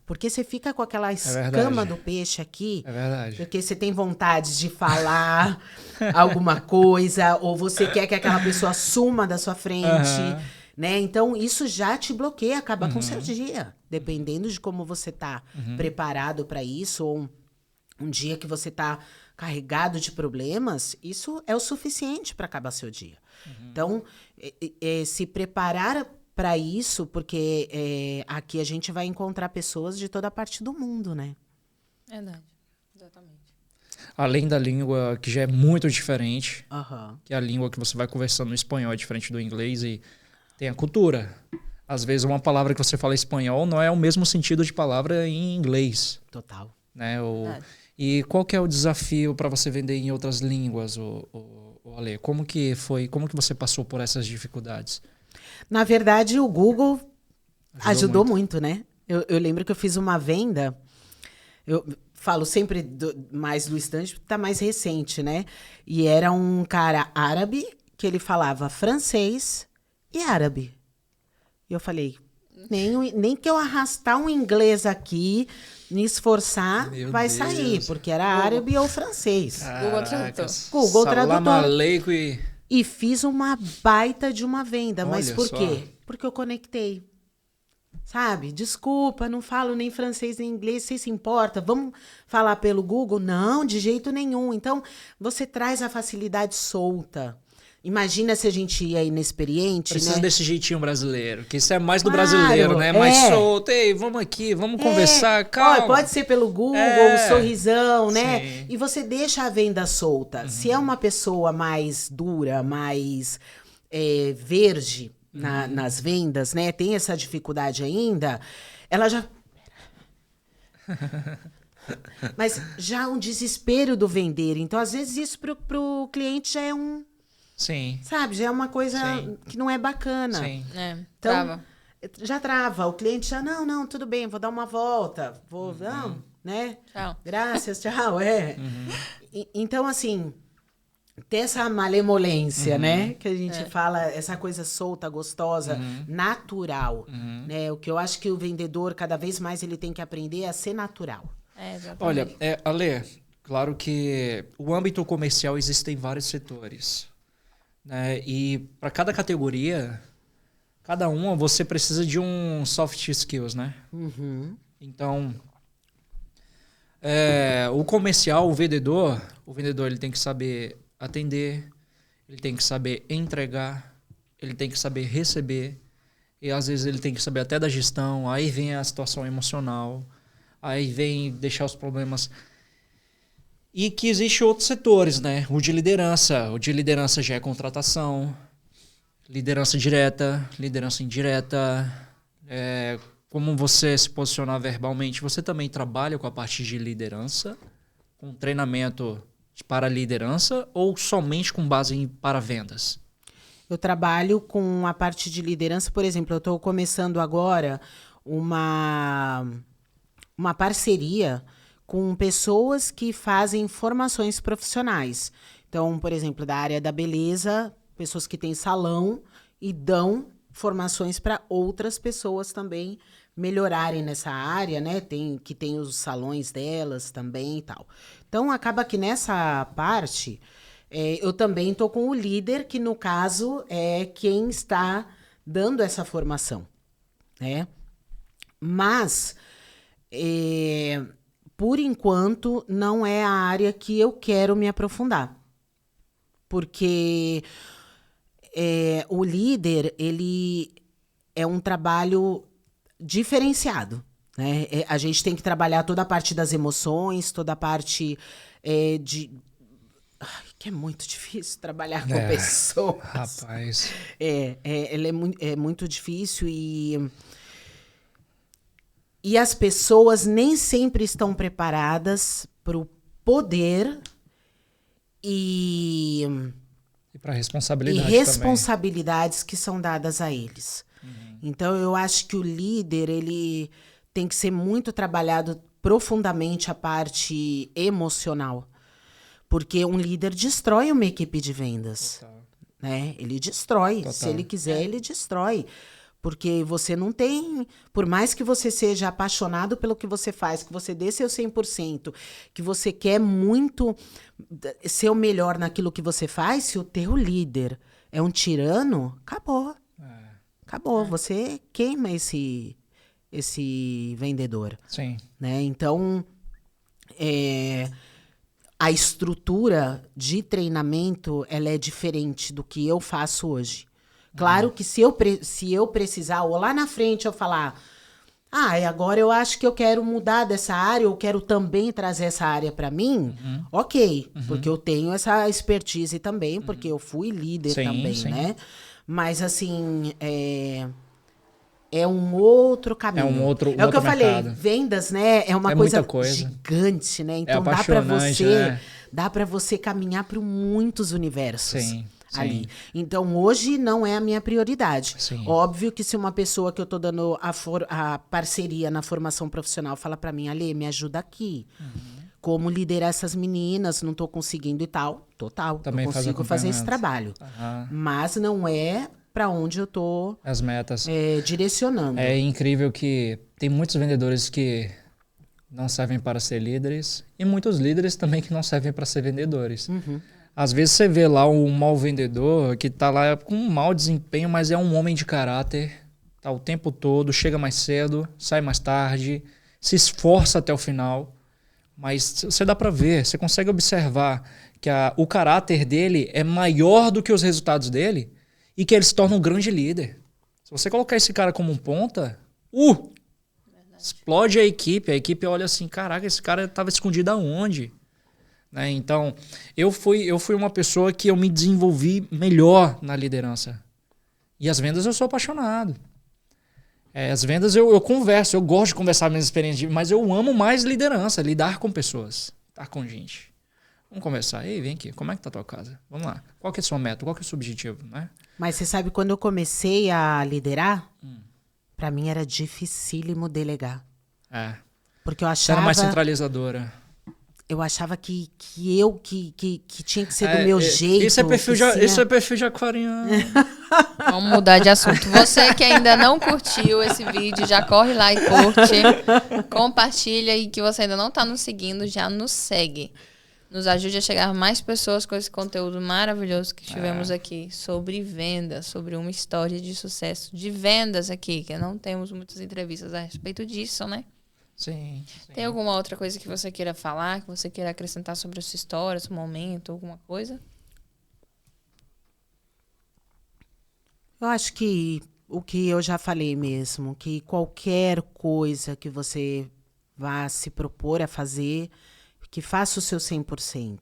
Porque você fica com aquela escama
verdade.
do peixe aqui.
É verdade.
Porque você tem vontade de falar alguma coisa, ou você quer que aquela pessoa suma da sua frente. Né? Então, isso já te bloqueia, acaba com o seu dia. Dependendo de como você tá preparado para isso, ou um dia que você tá carregado de problemas, isso é o suficiente para acabar seu dia. Então, se preparar para isso, porque aqui a gente vai encontrar pessoas de toda parte do mundo, né?
Verdade, exatamente.
Além da língua, que já é muito diferente,
Uhum.
que é a língua que você vai conversando no espanhol é diferente do inglês, e tem a cultura. Às vezes uma palavra que você fala em espanhol não é o mesmo sentido de palavra em inglês.
Total.
Né? E qual que é o desafio para você vender em outras línguas, Ale? Como que foi? Como que você passou por essas dificuldades?
Na verdade, o Google ajudou muito, né? Eu lembro que eu fiz uma venda, eu falo sempre mais do stand, porque tá mais recente, né? E era um cara árabe, que ele falava francês e árabe. E eu falei, nem que eu arrastar um inglês aqui, me esforçar, vai sair, porque era árabe ou francês.
Google Tradutor.
Google Tradutor.
Salam aleikum
E fiz uma baita de uma venda. Mas
Olha
por
só.
quê? Porque eu conectei. Sabe? Desculpa, não falo nem francês nem inglês. Você se importa? Vamos falar pelo Google? Não, de jeito nenhum. Então, você traz a facilidade solta. Imagina se a gente ia inexperiente,
Precisa
né?
desse jeitinho brasileiro, que isso é mais do
Claro,
brasileiro, né? Mais solto. Ei, vamos aqui, vamos conversar, calma.
Ó, pode ser pelo Google, um sorrisão, né?
Sim.
E você deixa a venda solta. Se é uma pessoa mais dura, mais verde nas vendas, né? Tem essa dificuldade ainda, ela já... Mas já um desespero do vender. Então, às vezes, isso pro cliente já é um...
Sim.
Sabe? Já é uma coisa
Sim.
que não é bacana.
Sim.
Então,
Trava.
já trava. O cliente já, não, tudo bem, vou dar uma volta. Não, né?
Tchau.
Graças, tchau, Então, assim, ter essa malemolência, né? Que a gente fala, essa coisa solta, gostosa, natural. Né? O que eu acho que o vendedor, cada vez mais, ele tem que aprender é a ser natural.
Exatamente.
Olha, Ale, claro que o âmbito comercial existem vários setores. Né? E para cada categoria, cada uma, você precisa de um soft skills, né? Então, o comercial, o vendedor ele tem que saber atender, ele tem que saber entregar, ele tem que saber receber, e às vezes ele tem que saber até da gestão, aí vem a situação emocional, aí vem deixar os problemas... E que existem outros setores, né? O de liderança. O de liderança já é contratação, liderança direta, liderança indireta. Como você se posicionar verbalmente. Você também trabalha com a parte de liderança, com treinamento para a liderança ou somente com base em para vendas?
Eu trabalho com a parte de liderança, por exemplo, eu estou começando agora uma parceria com pessoas que fazem formações profissionais. Então, por exemplo, da área da beleza, pessoas que têm salão e dão formações para outras pessoas também melhorarem nessa área, né? Que tem os salões delas também e tal. Então, acaba que nessa parte, eu também estou com o líder, que no caso é quem está dando essa formação, né? Mas, por enquanto, não é a área que eu quero me aprofundar. Porque o líder, ele é um trabalho diferenciado, né? A gente tem que trabalhar toda a parte das emoções, toda a parte que é muito difícil trabalhar com pessoas.
Rapaz.
Ela é muito difícil e as pessoas nem sempre estão preparadas para o poder e
para responsabilidade
responsabilidades também que são dadas a eles. Então, eu acho que o líder, ele tem que ser muito trabalhado profundamente a parte emocional. Porque um líder destrói uma equipe de vendas. Né? Ele destrói. Total. Se ele quiser, ele destrói. Porque você não tem... Por mais que você seja apaixonado pelo que você faz, que você dê seu 100%, que você quer muito ser o melhor naquilo que você faz, se o teu líder é um tirano, acabou. Acabou. Você queima esse vendedor.
Sim.
Né? Então, a estrutura de treinamento, ela é diferente do que eu faço hoje. Claro que se eu precisar, ou lá na frente eu falar, agora eu acho que eu quero mudar dessa área, eu quero também trazer essa área para mim, ok, porque eu tenho essa expertise também, porque eu fui líder também, né? Mas assim, é um outro caminho.
É um outro
É o que eu
mercado.
falei, vendas, né? É uma coisa gigante, né? Então dá para você caminhar para muitos universos.
Sim.
Ali. Então, hoje não é a minha prioridade.
Sim.
Óbvio que se uma pessoa que eu estou dando a parceria na formação profissional fala para mim, Ale, me ajuda aqui. Como liderar essas meninas, não estou conseguindo e tal. Total,
também
eu consigo fazer esse trabalho. Mas não é para onde eu estou
as metas
direcionando.
É incrível que tem muitos vendedores que não servem para ser líderes e muitos líderes também que não servem para ser vendedores. Às vezes você vê lá um mau vendedor que tá lá com um mau desempenho, mas é um homem de caráter, tá o tempo todo, chega mais cedo, sai mais tarde, se esforça até o final. Mas você dá para ver, você consegue observar que o caráter dele é maior do que os resultados dele e que ele se torna um grande líder. Se você colocar esse cara como um ponta, explode a equipe olha assim, caraca, esse cara estava escondido aonde? Né? Então, eu fui uma pessoa que eu me desenvolvi melhor na liderança. E as vendas eu sou apaixonado. As vendas eu converso, eu gosto de conversar minhas experiências, mas eu amo mais liderança, lidar com pessoas, estar com gente. Vamos conversar. Ei, vem aqui, como é que tá a tua casa? Vamos lá. Qual que é a sua meta? Qual que é o seu objetivo? Né?
Mas você sabe, quando eu comecei a liderar, pra mim era dificílimo delegar. Porque eu achava...
Você era mais centralizadora.
Eu achava que tinha que ser do meu jeito.
Isso é perfil de aquariano.
Vamos mudar de assunto. Você que ainda não curtiu esse vídeo, já corre lá e curte. Compartilha, e que você ainda não está nos seguindo, já nos segue. Nos ajude a chegar a mais pessoas com esse conteúdo maravilhoso que tivemos aqui sobre vendas, sobre uma história de sucesso de vendas aqui, que não temos muitas entrevistas a respeito disso, né?
Sim.
Tem alguma outra coisa que você queira falar, que você queira acrescentar sobre a sua história, seu momento, alguma coisa?
Eu acho que o que eu já falei mesmo, que qualquer coisa que você vá se propor a fazer, que faça o seu 100%.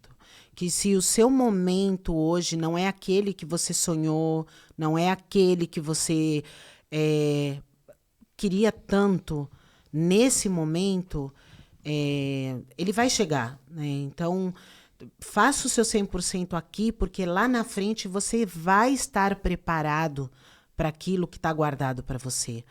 Que se o seu momento hoje não é aquele que você sonhou, não é aquele que você queria tanto, nesse momento, ele vai chegar. Né? Então, faça o seu 100% aqui, porque lá na frente você vai estar preparado para aquilo que está guardado para você.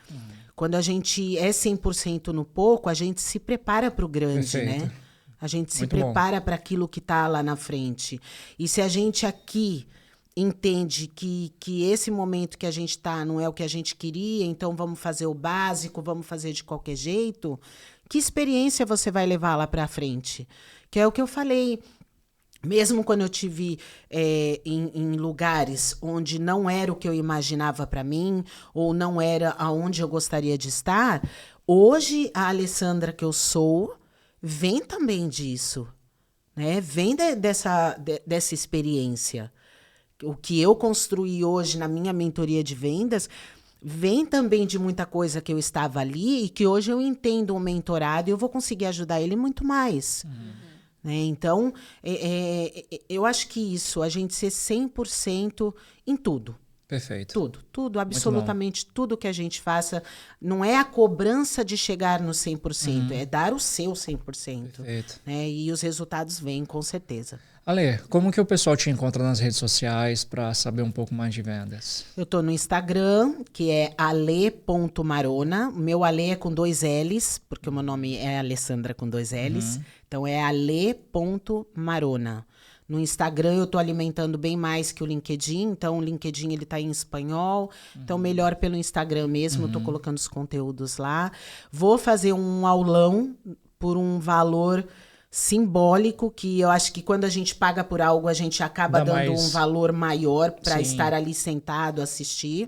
Quando a gente é 100% no pouco, a gente se prepara para o grande,
Perfeito.
né? A gente se
Muito
prepara para aquilo que está lá na frente. E se a gente aqui entende que esse momento que a gente está não é o que a gente queria, então vamos fazer o básico, vamos fazer de qualquer jeito, que experiência você vai levar lá para frente? Que é o que eu falei. Mesmo quando eu tive em lugares onde não era o que eu imaginava para mim, ou não era aonde eu gostaria de estar, hoje a Alessandra que eu sou vem também disso, né? Vem dessa experiência. O que eu construí hoje na minha mentoria de vendas vem também de muita coisa que eu estava ali e que hoje eu entendo o mentorado e eu vou conseguir ajudar ele muito mais. Né? Então, eu acho que isso, a gente ser 100% em tudo.
Perfeito.
Tudo, absolutamente tudo que a gente faça. Não é a cobrança de chegar no 100%, é dar o seu 100%.
Perfeito.
Né? E os resultados vêm, com certeza.
Ale, como que o pessoal te encontra nas redes sociais para saber um pouco mais de vendas?
Eu tô no Instagram, que é ale.marona. O meu Ale é com 2 L's, porque o meu nome é Alessandra com 2 L's. Então é ale.marona. No Instagram eu tô alimentando bem mais que o LinkedIn, então o LinkedIn ele tá em espanhol, então melhor pelo Instagram mesmo, eu tô colocando os conteúdos lá. Vou fazer um aulão por um valor simbólico, que eu acho que quando a gente paga por algo, a gente acaba dando um valor maior para estar ali sentado, assistir.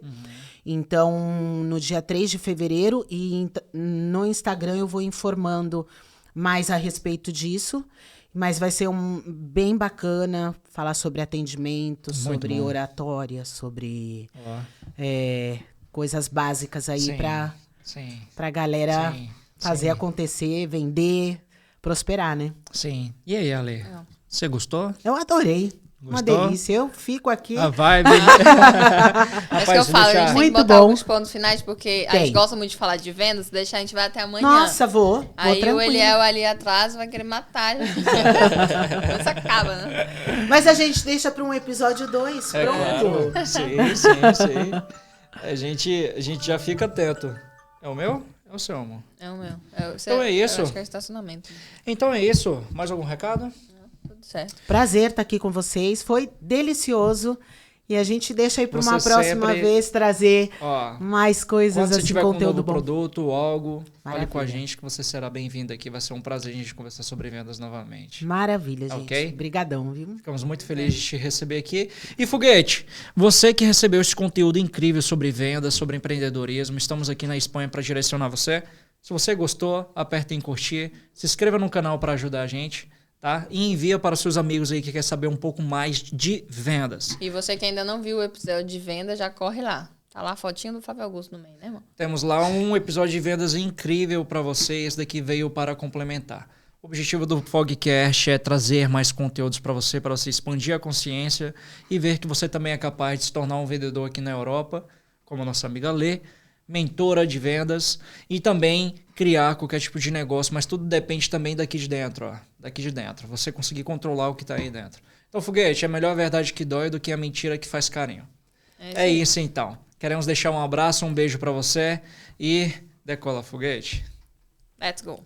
Então, no dia 3 de fevereiro, e no Instagram eu vou informando mais a respeito disso, mas vai ser bem bacana falar sobre atendimento, sobre oratória, sobre coisas básicas aí para a galera fazer acontecer, vender, prosperar, né?
Sim. E aí, Ale? Você gostou?
Eu adorei. Uma delícia. Eu fico aqui.
A vibe.
É isso que eu falo, a gente tem que botar alguns pontos finais, porque a gente gosta muito de falar de vendas, deixar a gente vai até amanhã.
Nossa, vou
Aí
tranquilo.
o Eliel ali atrás vai querer matar. Isso acaba, né?
Mas a gente deixa para um episódio 2, pronto.
Claro. Sim. A gente já fica atento. É o meu? É o seu, amor?
É o meu.
Então é isso.
Eu acho que é o estacionamento.
Então é isso. Mais algum recado?
Tudo certo.
Prazer estar aqui com vocês. Foi delicioso. E a gente deixa aí para uma próxima vez trazer mais coisas
quando você
assim,
tiver com
conteúdo
um novo
bom.
produto ou algo, fale
Maravilha.
com a gente que você será bem-vindo aqui. Vai ser um prazer a gente conversar sobre vendas novamente.
Maravilha, gente.
Ok?
Obrigadão, viu?
Ficamos muito felizes de te receber aqui. E Foguete, você que recebeu esse conteúdo incrível sobre vendas, sobre empreendedorismo, estamos aqui na Espanha para direcionar você. Se você gostou, aperta em curtir, se inscreva no canal para ajudar a gente. Tá? E envia para os seus amigos aí que quer saber um pouco mais de vendas.
E você que ainda não viu o episódio de venda, já corre lá. Tá lá a fotinha do Flávio Augusto no meio, né, irmão?
Temos lá um episódio de vendas incrível para você. Esse daqui veio para complementar. O objetivo do Fogcast é trazer mais conteúdos para você expandir a consciência e ver que você também é capaz de se tornar um vendedor aqui na Europa, como a nossa amiga Lê, mentora de vendas e também criar qualquer tipo de negócio, mas tudo depende também daqui de dentro, ó. Daqui de dentro. Você conseguir controlar o que tá aí dentro. Então, Foguete, é melhor a verdade que dói do que a mentira que faz carinho. É isso então. Queremos deixar um abraço, um beijo para você e decola, Foguete.
Let's go.